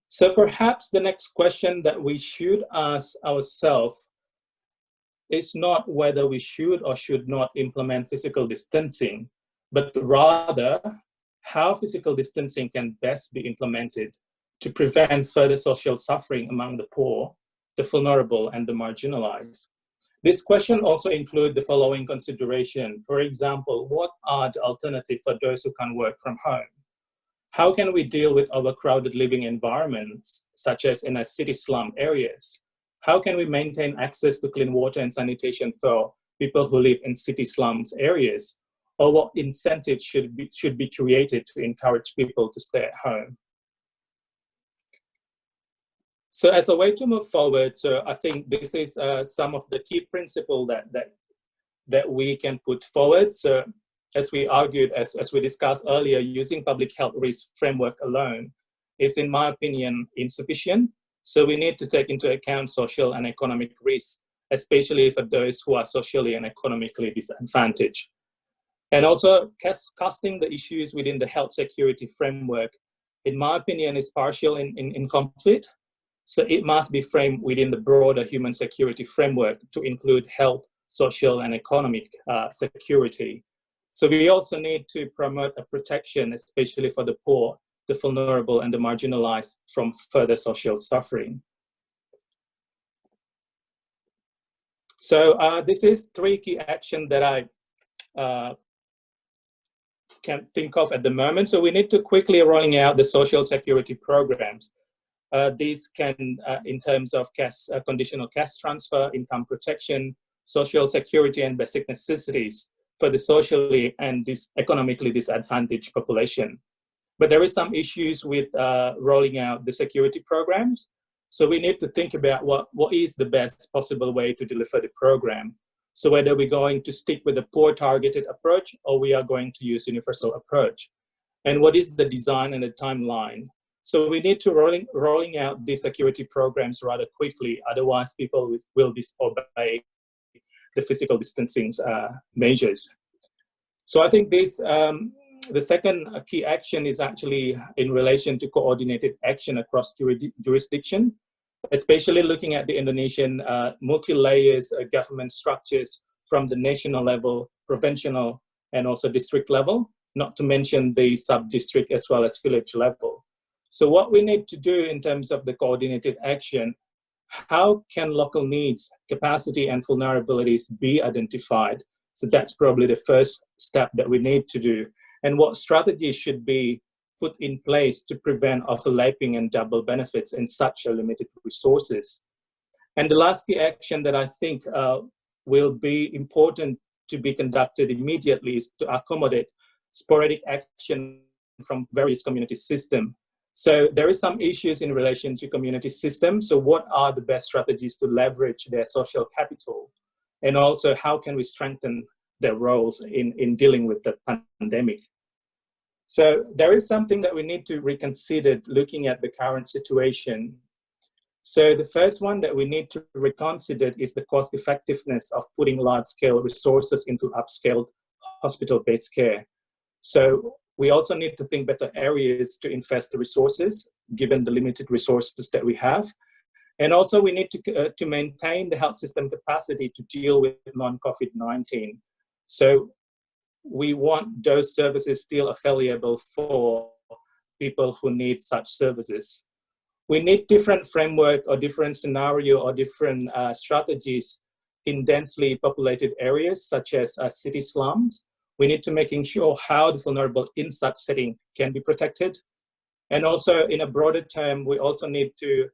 So perhaps the next question that we should ask ourselves is not whether we should or should not implement physical distancing, but rather how physical distancing can best be implemented to prevent further social suffering among the poor, the vulnerable, and the marginalized. This question also includes the following consideration. For example, what are the alternatives for those who can work from home? How can we deal with overcrowded living environments, such as in city slum areas? How can we maintain access to clean water and sanitation for people who live in city slums areas? Or what incentives should be created to encourage people to stay at home? So as a way to move forward, so I think this is some of the key principles that we can put forward. So as we argued, as we discussed earlier, using public health risk framework alone is, in my opinion, insufficient. So we need to take into account social and economic risks, especially for those who are socially and economically disadvantaged. And also casting the issues within the health security framework, in my opinion, is partial and incomplete. So it must be framed within the broader human security framework to include health, social, and economic security. So we also need to promote a protection, especially for the poor, the vulnerable, and the marginalized from further social suffering. So this is 3 key actions that I can think of at the moment. So we need to quickly rolling out the social security programs. These can, in terms of conditional cash transfer, income protection, social security, and basic necessities for the socially and economically disadvantaged population. But there is some issues with rolling out the security programs. So we need to think about what is the best possible way to deliver the program. So whether we're going to stick with a poor targeted approach or we are going to use universal approach. And what is the design and the timeline? So we need to rolling out these security programs rather quickly, otherwise people will disobey the physical distancing measures. So I think this, the second key action is actually in relation to coordinated action across jurisdiction, especially looking at the Indonesian multi-layers government structures from the national level, provincial, and also district level, not to mention the sub-district as well as village level. So what we need to do in terms of the coordinated action, how can local needs, capacity, and vulnerabilities be identified? So that's probably the first step that we need to do. And what strategies should be put in place to prevent overlapping and double benefits in such a limited resources? And the last key action that I think will be important to be conducted immediately is to accommodate sporadic action from various community systems. So there is some issues in relation to community systems. So what are the best strategies to leverage their social capital? And also how can we strengthen their roles in dealing with the pandemic? So there is something that we need to reconsider looking at the current situation. So the first one that we need to reconsider is the cost effectiveness of putting large-scale resources into upscaled hospital-based care. So we also need to think better areas to invest the resources, given the limited resources that we have. And also we need to maintain the health system capacity to deal with non-COVID-19. So we want those services still available for people who need such services. We need different framework or different scenario or different strategies in densely populated areas, such as city slums. We need to making sure how the vulnerable in such setting can be protected. And also in a broader term, we also need to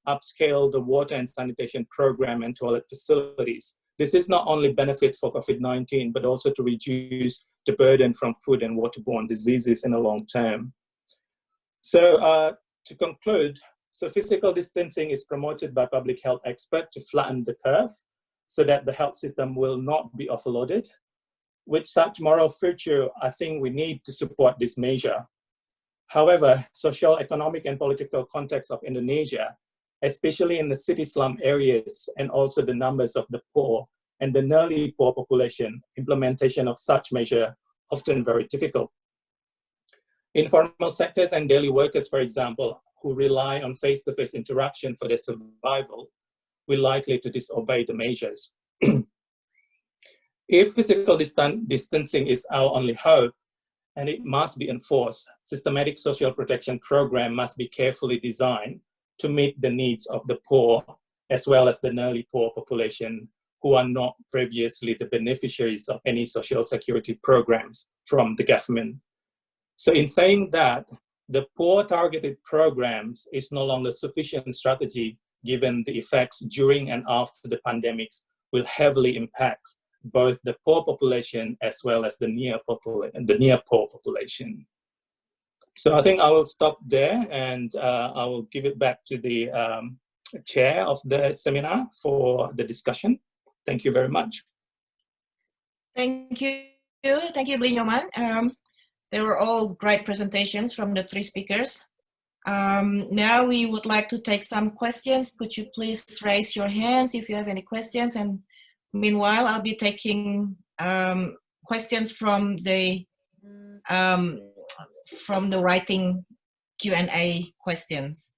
upscale the water and sanitation program and toilet facilities. This is not only benefit for COVID-19, but also to reduce the burden from food and waterborne diseases in the long term. So to conclude, so physical distancing is promoted by public health experts to flatten the curve so that the health system will not be overloaded. With such moral virtue, I think we need to support this measure. However, social, economic, and political context of Indonesia, especially in the city slum areas and also the numbers of the poor and the nearly poor population, implementation of such measure often very difficult. Informal sectors and daily workers, for example, who rely on face-to-face interaction for their survival, will likely to disobey the measures. If physical distancing is our only hope, and it must be enforced, systematic social protection program must be carefully designed to meet the needs of the poor, as well as the nearly poor population who are not previously the beneficiaries of any social security programs from the government. So in saying that, the poor targeted programs is no longer sufficient strategy given the effects during and after the pandemics will heavily impact both the poor population as well as the near poor population. So I think I will stop there and I will give it back to the chair of the seminar for the discussion. Thank you very much. Thank you, I Nyoman. They were all great presentations from the three speakers. Now we would like to take some questions. Could you please raise your hands if you have any questions? And meanwhile, I'll be taking questions from the writing Q&A questions.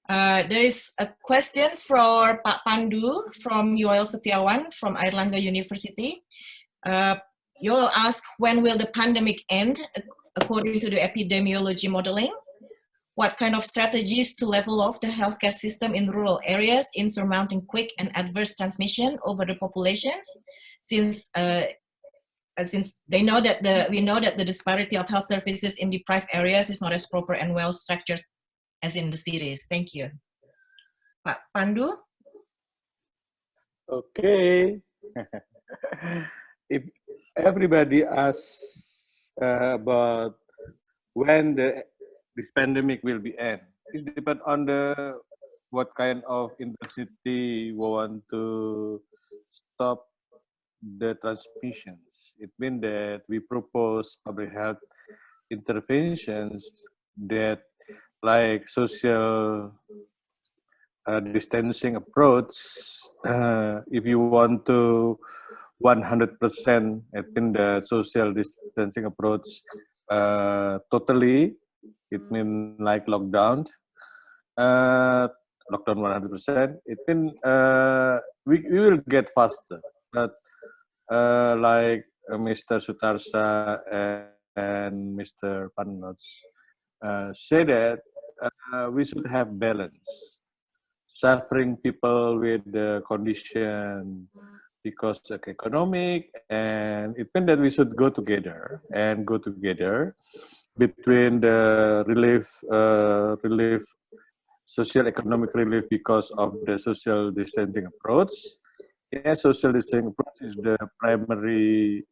There is a question for Pak Pandu from Yoel Setiawan from Airlangga University. Yoel asked, when will the pandemic end according to the epidemiology modeling? What kind of strategies to level off the healthcare system in rural areas in surmounting quick and adverse transmission over the populations? Since we know that the disparity of health services in deprived areas is not as proper and well structured as in the cities. Thank you. Pak Pandu? Okay. If everybody asks about when this pandemic will be end, it depends on what kind of intensity we want to stop the transmissions. It means that we propose public health interventions that, like social distancing approach, if you want to 100%, I think the social distancing approach totally, it means like lockdown 100%, it means we will get faster. But like Mr. Sutarsa and Mr. Manoj say that we should have balance. Suffering people with the condition because of economic, and it means that we should go together between the relief social economic relief because of the social distancing approach. Yes, social distancing approach is the primary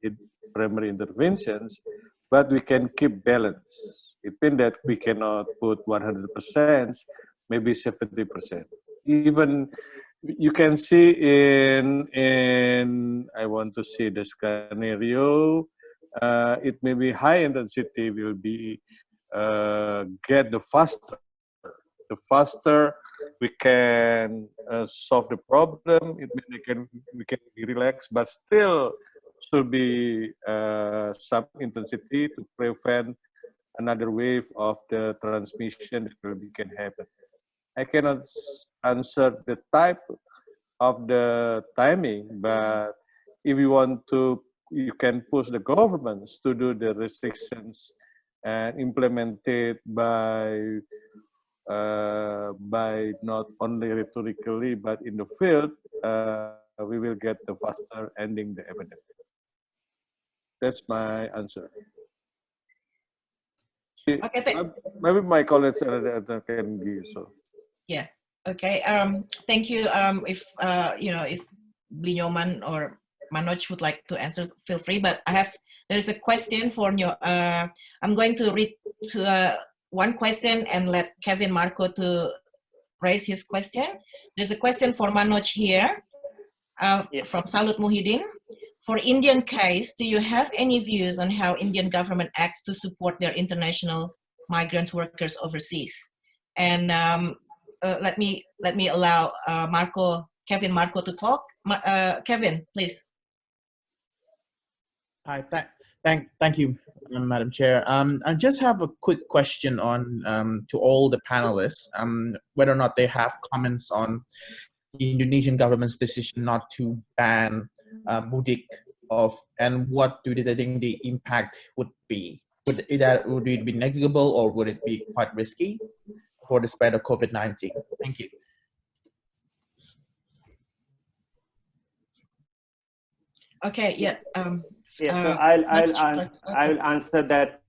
interventions, but we can keep balance. It means that we cannot put 100%, maybe 70%. Even you can see in I want to see the scenario. It may be high intensity will be get the faster. The faster we can solve the problem, it means we can be relaxed, but still should be some intensity to prevent another wave of the transmission that can happen. I cannot answer the type of the timing, but if you want to, you can push the governments to do the restrictions and implement it by not only rhetorically but in the field, we will get the faster ending the epidemic. That's my answer. Okay, maybe my colleagues can give so. Yeah. Okay. Thank you. If if I Nyoman or Manoj would like to answer, feel free. But there is a question for you. I'm going to read one question and let Kevin Marco to raise his question. There's a question for Manoj here from Salut Muhyiddin. For Indian case, do you have any views on how Indian government acts to support their international migrants workers overseas? And let me allow Kevin Marco to talk. Kevin, please. Hi, thank you, Madam Chair. I just have a quick question on to all the panelists, whether or not they have comments on the Indonesian government's decision not to ban mudik and what do they think the impact would be? Would it be negligible or would it be quite risky for the spread of COVID-19? Thank you. Okay. Yeah. So I'll answer that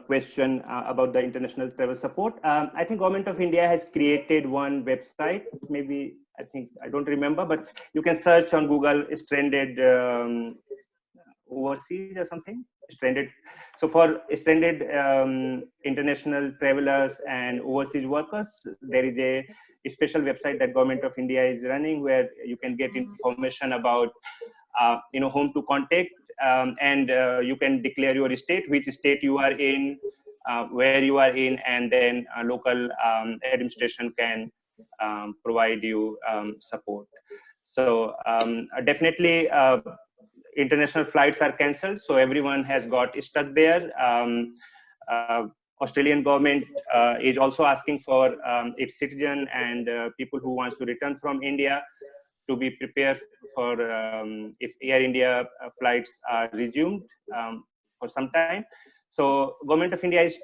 question about the international travel support. I think Government of India has created one website. Maybe I don't remember, but you can search on Google stranded overseas or something. Stranded. So for stranded international travelers and overseas workers, there is a special website that Government of India is running where you can get information about whom to contact, and you can declare your state, which state you are in, where you are in, and then local administration can provide you support. So definitely international flights are cancelled, so everyone has got stuck there. Australian government is also asking for its citizen and people who wants to return from India to be prepared for if Air India flights are resumed for some time. So Government of India is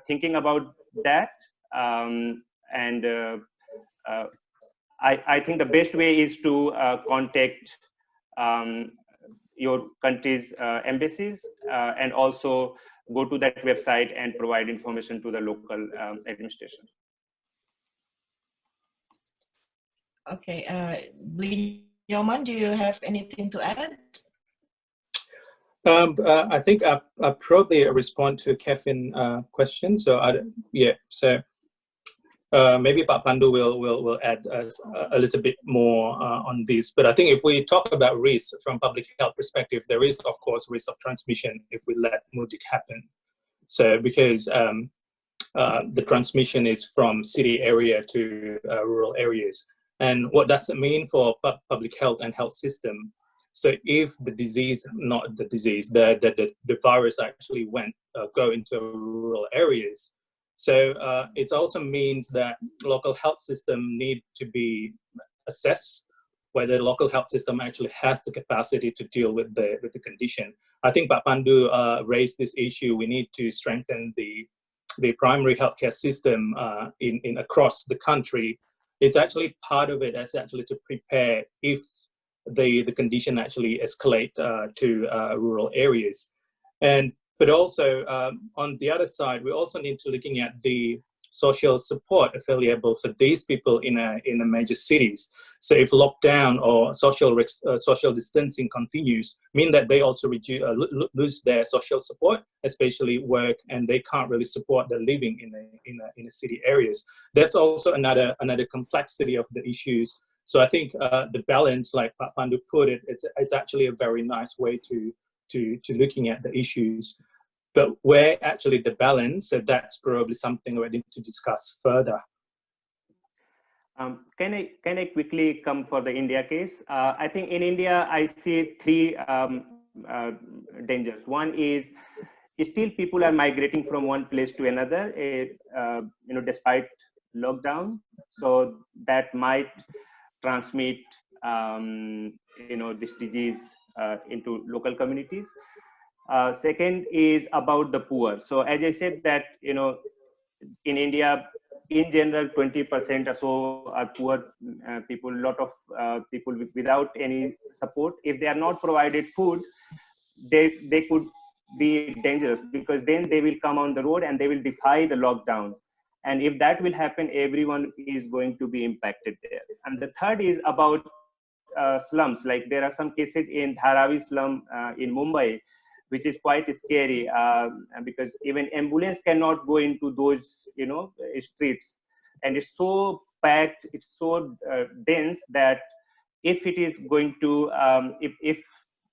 thinking about that, and I think the best way is to contact your country's embassies and also go to that website and provide information to the local administration. Okay, I Nyoman, do you have anything to add? I think I probably respond to Kevin's question. So maybe Pak Pandu will add a little bit more on this. But I think if we talk about risk from public health perspective, there is of course risk of transmission if we let mudik happen. So because the transmission is from city area to rural areas. And what does it mean for public health and health system? So if the disease, not the disease, the virus actually go into rural areas, so it also means that local health system need to be assessed whether the local health system actually has the capacity to deal with the condition. I think Pak Pandu raised this issue. We need to strengthen the primary healthcare system in across the country. It's actually part of it as actually to prepare if the condition actually escalate to rural areas. But also on the other side, we also need to looking at the social support available for these people in a major cities. So if lockdown or social distancing continues, mean that they also lose their social support, especially work, and they can't really support their living in a city areas. That's also another complexity of the issues. So I think the balance, like Pak Pandu put it, it's actually a very nice way to looking at the issues. But where actually the balance, that's probably something we need to discuss further. Can I quickly come for the India case? I think in India, I see three dangers. One is still people are migrating from one place to another, despite lockdown. So that might transmit, this disease into local communities. Second is about the poor. So as I said that, in India, in general, 20% or so are poor people, a lot of people without any support. If they are not provided food, they could be dangerous, because then they will come on the road and they will defy the lockdown. And if that will happen, everyone is going to be impacted there. And the third is about slums. Like there are some cases in Dharavi slum in Mumbai, which is quite scary, because even ambulance cannot go into those, streets. And it's so packed, it's so dense that if it is going to, if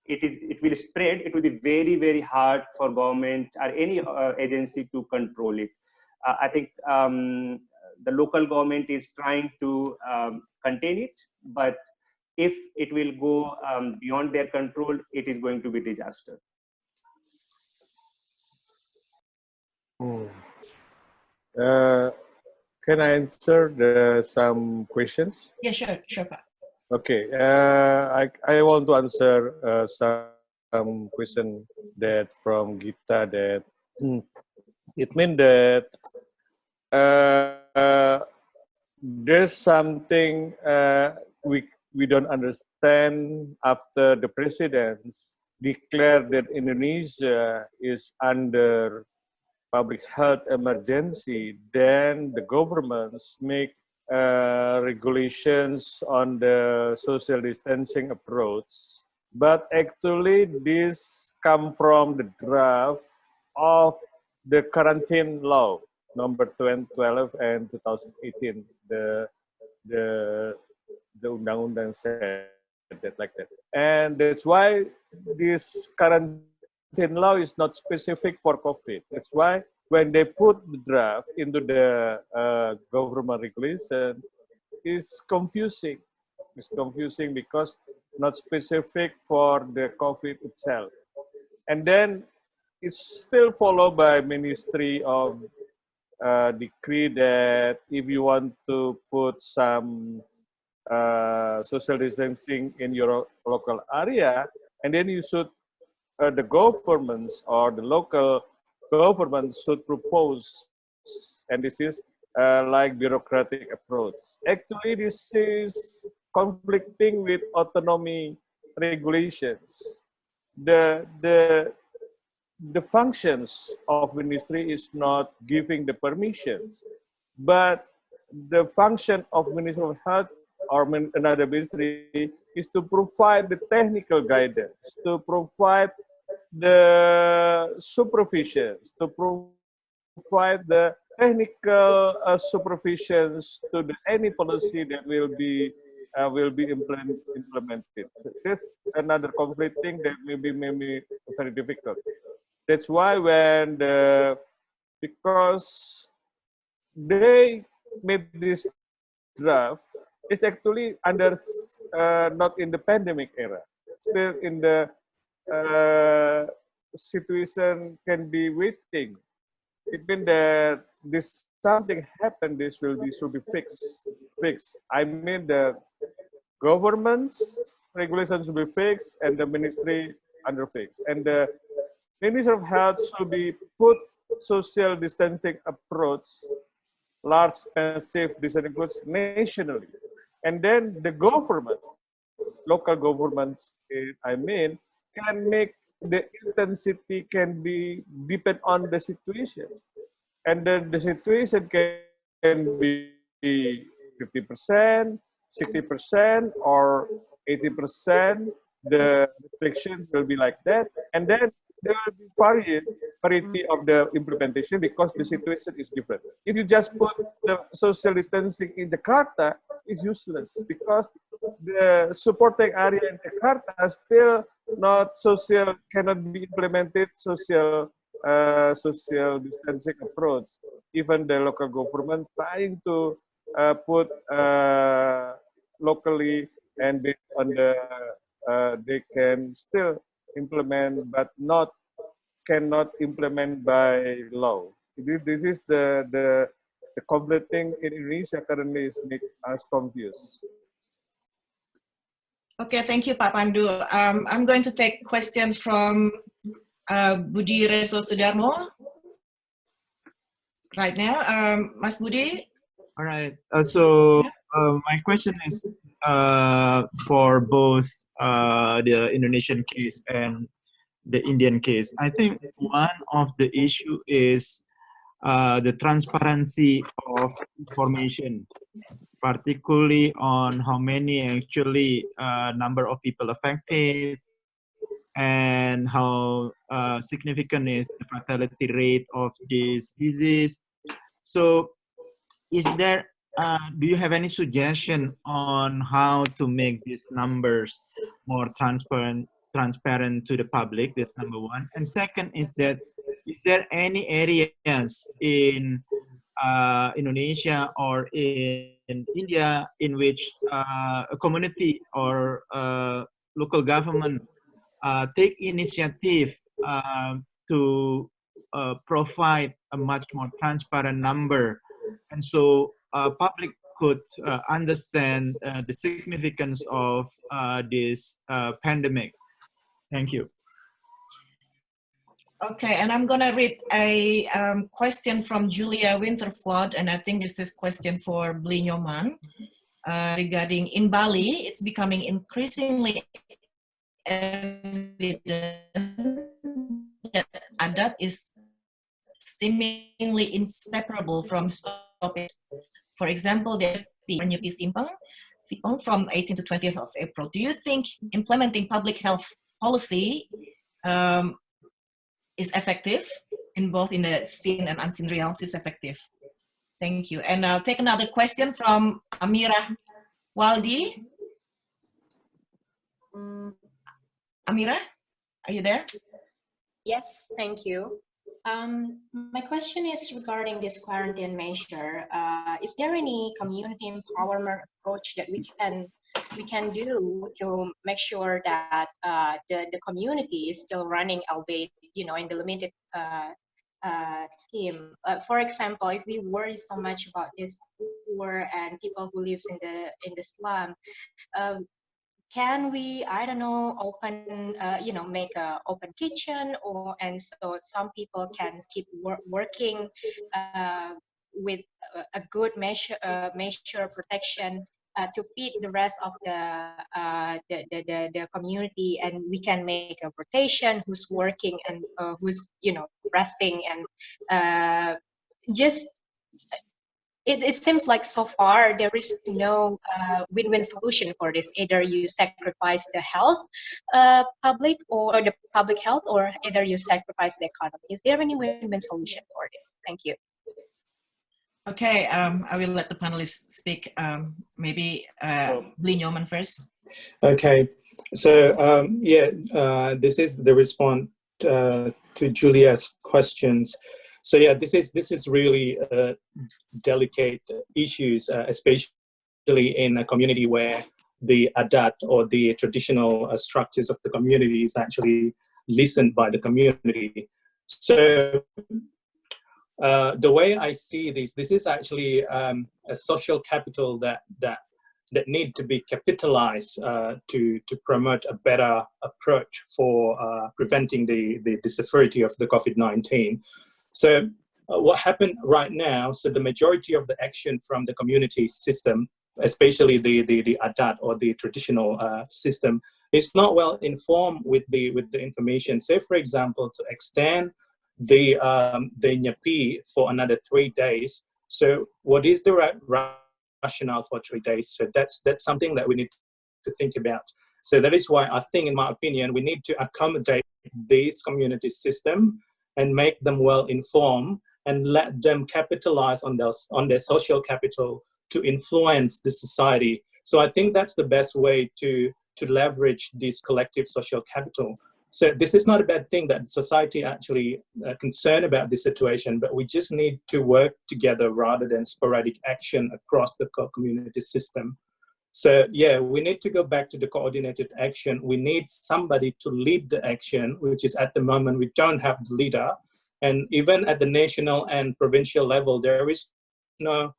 it will spread, it will be very, very hard for government or any agency to control it. I think the local government is trying to contain it, but if it will go beyond their control, it is going to be disaster. Can I answer some questions? Yeah, sure, Pak. Okay, I want to answer some question that from Gita that it means that there's something we don't understand after the presidents declared that Indonesia is under public health emergency. Then the governments make regulations on the social distancing approach. But actually this come from the draft of the quarantine law, number 2012 and 2018. The undang-undang said that like that. And that's why this quarantine law is not specific for COVID. That's why when they put the draft into the government regulation, it's confusing. It's confusing because not specific for the COVID itself. And then it's still followed by Ministry of decree that if you want to put some social distancing in your local area, and then you should, the governments or the local government should propose, and this is like bureaucratic approach. Actually, this is conflicting with autonomy regulations. The functions of ministry is not giving the permissions, but the function of Ministry of Health or another ministry is to provide the technical guidance, to provide the supervisions, to provide the technical supervisions to any policy that will be implemented. That's another conflicting that may be very difficult. That's why because they made this draft, it's actually under not in the pandemic era, still in the situation can be waiting. It means that this something happened, this should be fixed. I mean the government's regulations should be fixed and the ministry under fixed. And the Ministry of Health should be put social distancing approach, large massive distancing approach nationally. And then the government, local governments, can make the intensity can be depend on the situation. And then the situation can can be 50%, 60%, or 80%. The restrictions will be like that, and then there will be variety of the implementation because the situation is different. If you just put the social distancing in Jakarta, it's useless because the supporting area in Jakarta is still not social, cannot be implemented social distancing approach. Even the local government trying to put locally and based on the they can still implement, but cannot implement by law. This is the complete thing in Indonesia currently is make us confused. Okay, thank you, Pak Pandu. I'm going to take question from Budi Reso Sudarmo right now. Mas Budi? All right. My question is for both the Indonesian case and the Indian case. I think one of the issue is the transparency of information, particularly on how many actually number of people affected and how significant is the fatality rate of this disease. So is there, do you have any suggestion on how to make these numbers more transparent to the public? That's number one. And second is that, is there any areas in Indonesia or in India in which a community or local government take initiative to provide a much more transparent number, and so public could understand the significance of this pandemic? Thank you. Okay, and I'm gonna read a question from Julia Winterflood, and I think this is question for I Nyoman regarding in Bali. It's becoming increasingly evident that adat is seemingly inseparable from stopping. For example, the Nyepi Simpang from 18th to 20th of April. Do you think implementing public health policy is effective in both in the seen and unseen realms? Is effective? Thank you. And I'll take another question from Amira Waldi. Amira, are you there? Yes, thank you. My question is regarding this quarantine measure. Is there any community empowerment approach that we can do to make sure that the community is still running, albeit in the limited scheme? For example, if we worry so much about this poor and people who lives in the slum, can we, I don't know, open, make a open kitchen, and so some people can keep working with a good measure protection to feed the rest of the community, and we can make a rotation who's working and who's resting, and just. It seems like so far there is no win-win solution for this. Either you sacrifice the health public or the public health, or either you sacrifice the economy. Is there any win-win solution for this? Thank you. Okay, I will let the panelists speak. Maybe I Nyoman first. Okay, so this is the response to Julia's questions. So yeah, this is really delicate issues, especially in a community where the adat or the traditional structures of the community is actually listened by the community. So the way I see this is actually a social capital that need to be capitalized to promote a better approach for preventing the severity of the COVID-19. So what happened right now, so the majority of the action from the community system, especially the adat or the traditional system, is not well informed with the information. Say, for example, to extend the Nyepi for another 3 days, So what is the rationale for 3 days? So that's something that we need to think about. So that is why I think, in my opinion, we need to accommodate this community system and make them well informed and let them capitalize on their social capital to influence the society. So I think that's the best way to leverage this collective social capital. So this is not a bad thing that society actually concerned about this situation, but we just need to work together rather than sporadic action across the community system. So yeah, we need to go back to the coordinated action. We need somebody to lead the action, which is at the moment we don't have the leader. And even at the national and provincial level, there is no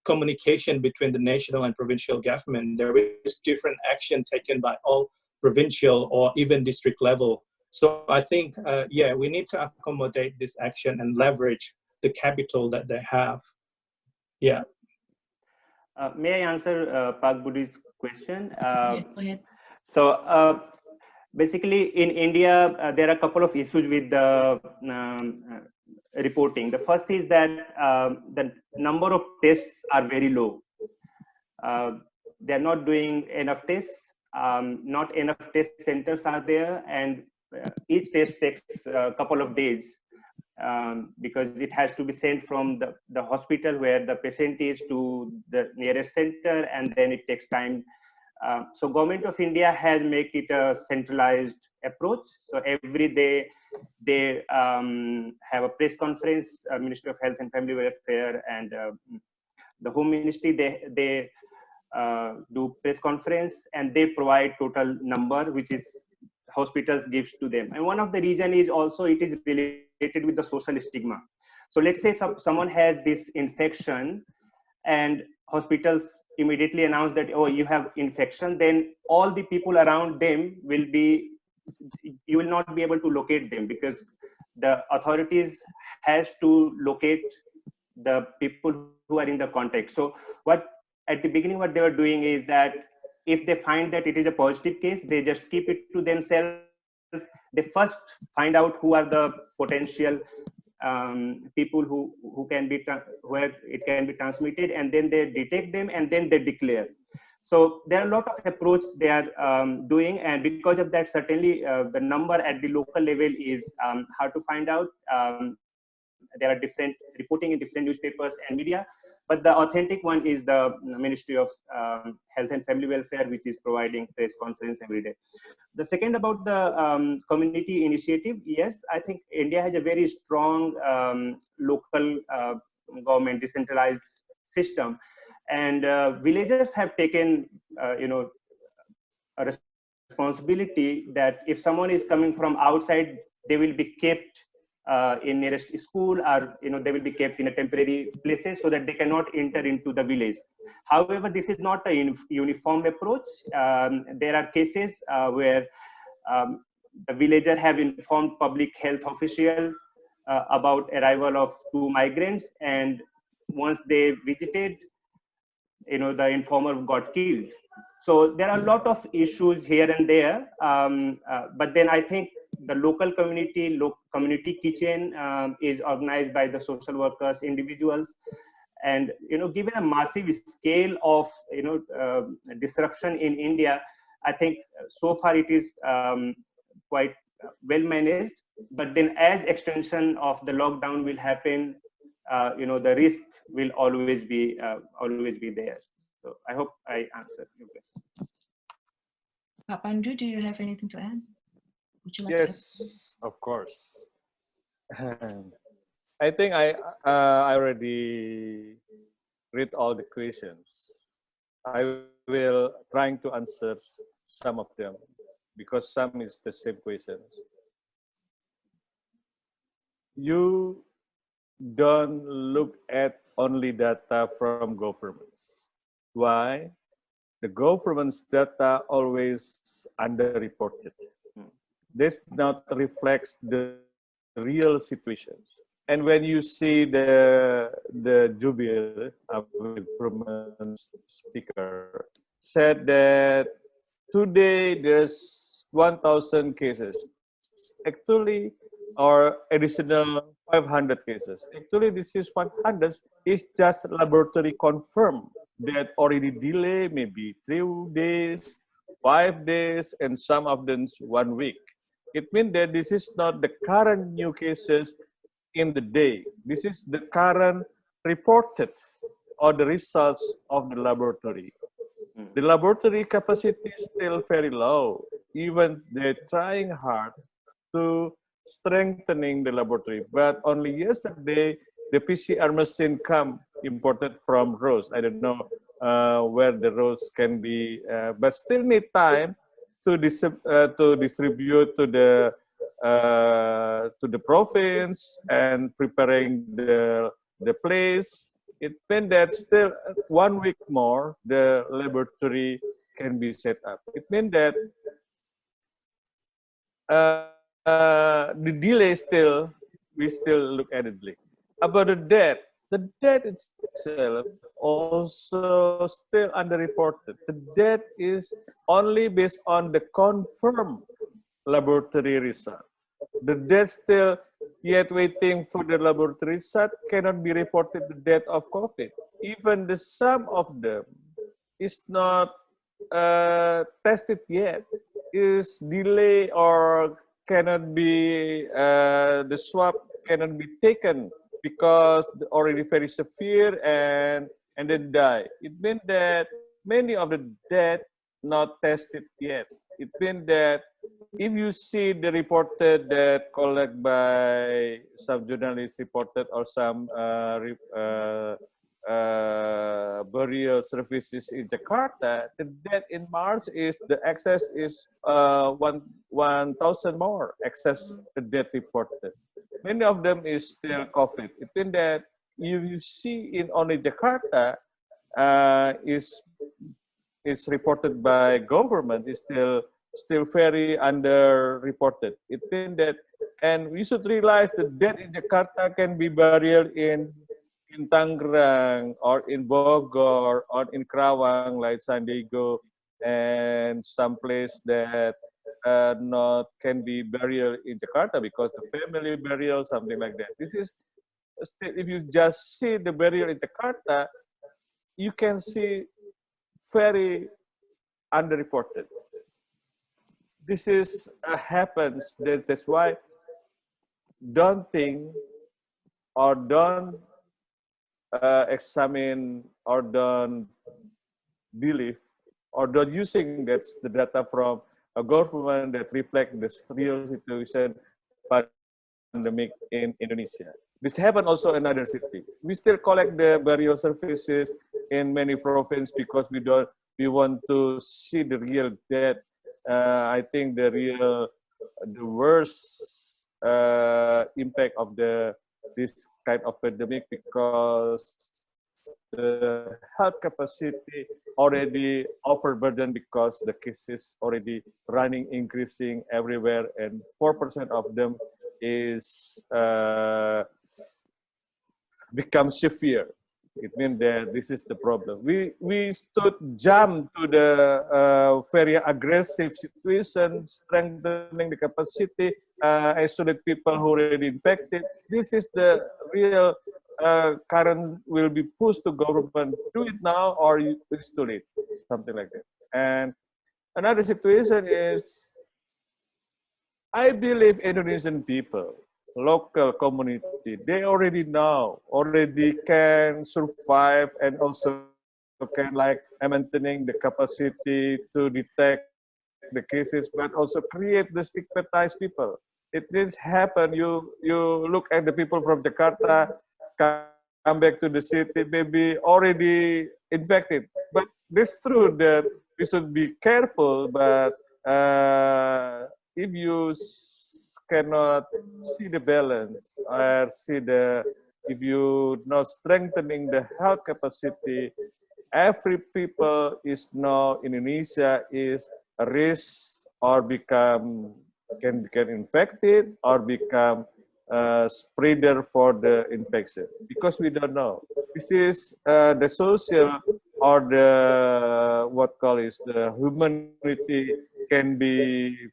communication between the national and provincial government. There is different action taken by all provincial or even district level. So I think, yeah, we need to accommodate this action and leverage the capital that they have. Yeah. May I answer Pak Budi's question? Go ahead. So basically in India, there are a couple of issues with the reporting. The first is that the number of tests are very low. They're not doing enough tests. Not enough test centers are there, and each test takes a couple of days because it has to be sent from the hospital where the patient is to the nearest center, and then it takes time. So Government of India has made it a centralized approach. So every day they have a press conference, Ministry of Health and Family Welfare and the Home Ministry, they do press conference and they provide total number which is hospitals gives to them. And one of the reason is also it is related with the social stigma. So let's say someone has this infection and hospitals immediately announce that, oh, you have infection, then all the people around them will be, you will not be able to locate them because the authorities has to locate the people who are in the contact. So what at the beginning what they were doing is that if they find that it is a positive case, they just keep it to themselves. They first find out who are the potential people who can be where it can be transmitted, and then they detect them and then they declare. So there are a lot of approach they are doing, and because of that, certainly the number at the local level is hard to find out. There are different reporting in different newspapers and media, but the authentic one is the Ministry of Health and Family Welfare, which is providing press conference every day. The second about the community initiative, yes, I think India has a very strong local government decentralized system, and villagers have taken, a responsibility that if someone is coming from outside, they will be kept in nearest school, or they will be kept in a temporary places so that they cannot enter into the village. However, this is not a uniform approach. There are cases where the villager have informed public health official about arrival of 2 migrants, and once they visited, the informer got killed. So there are a lot of issues here and there, but then I think the local community kitchen is organized by the social workers, individuals, and given a massive scale of disruption in India, I think so far it is quite well managed. But then as extension of the lockdown will happen, the risk will always be there. So I hope I answered your question. Pandu, do you have anything to add? Would you like Yes, of course. I think I already read all the questions. I will trying to answer some of them because some is the same questions. You don't look at only data from governments. Why? The government's data always underreported. This not reflects the real situations. And when you see the Jubil, improvement speaker, said that today there's 1,000 cases. Actually, or additional 500 cases. Actually, this is 100 is just laboratory confirmed that already delay maybe 3 days, 5 days, and some of them 1 week. It means that this is not the current new cases in the day. This is the current reported or the results of the laboratory. The laboratory capacity is still very low. Even they're trying hard to strengthening the laboratory. But only yesterday, the PCR machine come imported from Rose. I don't know where the Rose can be, but still need time to distribute to the province and preparing the place. It means that still 1 week more the laboratory can be set up. It means that the delay still, we still look at it. About the death itself also still underreported. The death is only based on the confirmed laboratory result. The death still yet waiting for the laboratory result cannot be reported the death of COVID. Even the sum of them is not tested yet, is delay or cannot be, the swab cannot be taken because already very severe and then die. It means that many of the death not tested yet. It means that if you see the reported that collected by some journalists reported or some burial services in Jakarta, the death in March is the excess is 1,000 more excess the death reported. Many of them is still COVID. It means that you see in only Jakarta is reported by government is still very underreported. It means that, and we should realize the death in Jakarta can be buried in Tangerang or in Bogor or in Kerawang like San Diego and some place that not can be buried in Jakarta because the family burial, something like that. This is still, if you just see the burial in Jakarta, you can see very underreported. This is happens. That's why don't think or don't examine or don't believe or don't using that's the data from a government that reflect the real situation pandemic in Indonesia. This happened also in another city. We still collect the burial services in many provinces because we want to see the real death. I think the worst impact of this kind of pandemic because the health capacity already overburdened because the cases already running, increasing everywhere, and 4% of them is become severe. It means that this is the problem. We jump to the very aggressive situation, strengthening the capacity, isolate people who already infected. This is the real current will be pushed to government. Do it now or it's too late, something like that. And another situation is, I believe Indonesian people, local community, they already know, already can survive and also can like maintaining the capacity to detect the cases, but also create the stigmatized people. It needs happen. You look at the people from Jakarta, come back to the city, maybe already infected. But it's true that we should be careful, but if you cannot see the balance or see if you not strengthening the health capacity, every people is now in Indonesia is a risk or can become infected or become a spreader for the infection because we don't know. This is the social or the what call is the humanity can be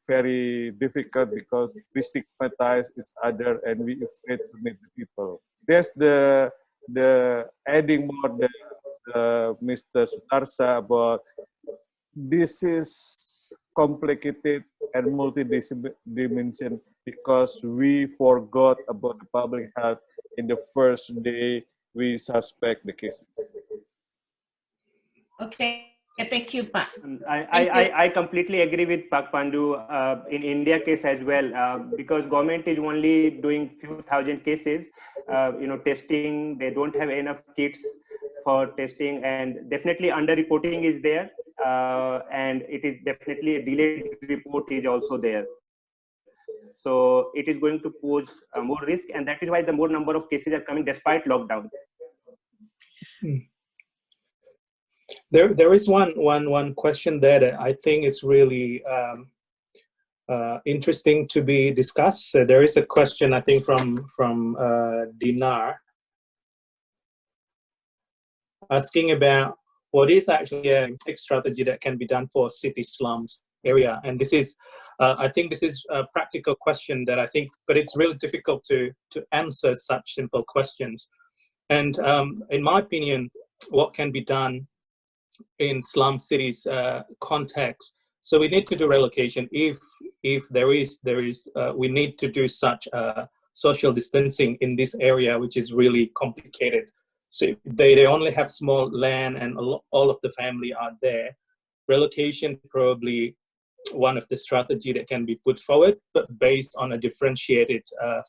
very difficult because we stigmatize each other and we afraid to meet the people. There's the adding more the Mr. Sutarsa about this is complicated and multi-dimension because we forgot about the public health in the first day we suspect the cases. Okay, thank you, Pak. I completely agree with Pak Pandu in India case as well, because government is only doing few thousand cases, testing. They don't have enough kits for testing, and definitely under-reporting is there, and it is definitely a delayed report is also there. So it is going to pose more risk, and that is why the more number of cases are coming despite lockdown. There is one question there that I think is really interesting to be discussed. So there is a question I think from Dinar asking about what is actually a strategy that can be done for city slums area, and this is I think this is a practical question that I think, but it's really difficult to answer such simple questions. And in my opinion, what can be done in slum cities context. So we need to do relocation if there is we need to do such social distancing in this area, which is really complicated. So they only have small land and all of the family are there. Relocation probably one of the strategy that can be put forward, but based on a differentiated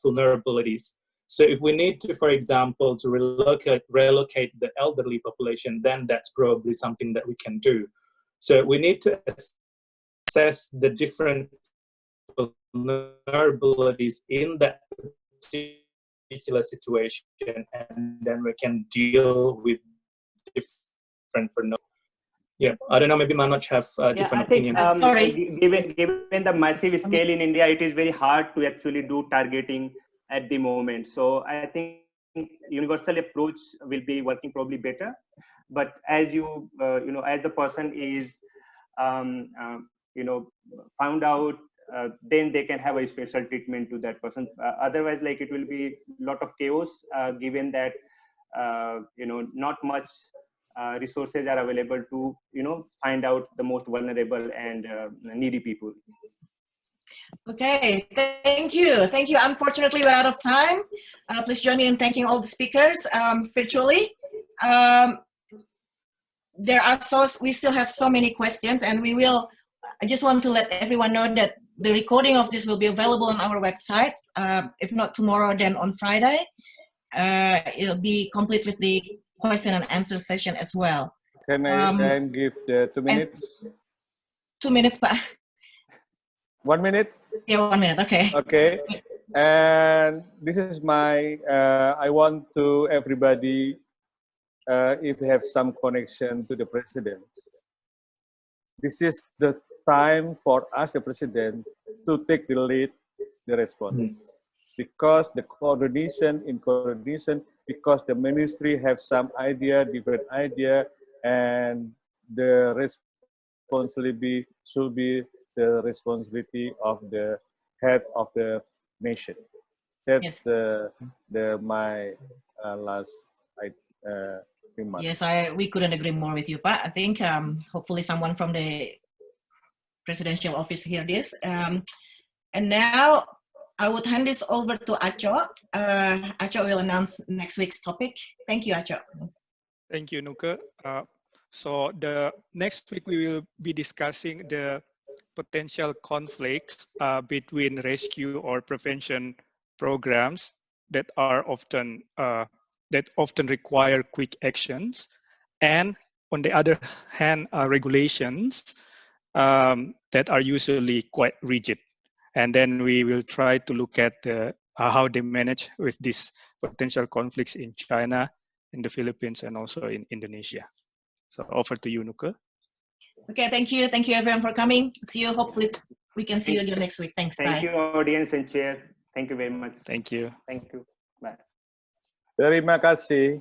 vulnerabilities. So if we need to, for example, to relocate the elderly population, then that's probably something that we can do. So we need to assess the different vulnerabilities in that particular situation, and then we can deal with different vulnerabilities. Yeah, I don't know, maybe Manoj have a different opinion. Given the massive scale in India, it is very hard to actually do targeting at the moment. So I think universal approach will be working probably better. But as as the person is, found out, then they can have a special treatment to that person. Otherwise, like it will be a lot of chaos, given that, not much resources are available to, find out the most vulnerable and needy people. Okay, thank you. Thank you. Unfortunately, we're out of time. Please join me in thanking all the speakers virtually. We still have so many questions, and I just want to let everyone know that the recording of this will be available on our website. If not tomorrow, then on Friday. It'll be complete with the question and answer session as well. Can I give the 2 minutes? 2 minutes, Pak. 1 minute? Yeah, 1 minute, okay. Okay, and this is my, I want to everybody, if you have some connection to the president, this is the time for us, the president, to take the lead, the response. Because the coordination, because the ministry have some idea, different idea, and the responsibility should be the responsibility of the head of the nation. That's my last remark. Yes, we couldn't agree more with you, Pak. I think hopefully someone from the presidential office hear this. And now I would hand this over to Acho. Acho will announce next week's topic. Thank you, Acho. Thank you, Nuke. So the next week we will be discussing the potential conflicts between rescue or prevention programs that are often require quick actions, and on the other hand, regulations that are usually quite rigid. And then we will try to look at how they manage with these potential conflicts in China, in the Philippines, and also in Indonesia. So over to you, Nuke. Okay, thank you. Thank you everyone for coming. See you. Hopefully we can see you again next week. Thanks. Thank Bye. you, audience and chair. Thank you very much. Thank you. Thank you. Bye. Terima kasih.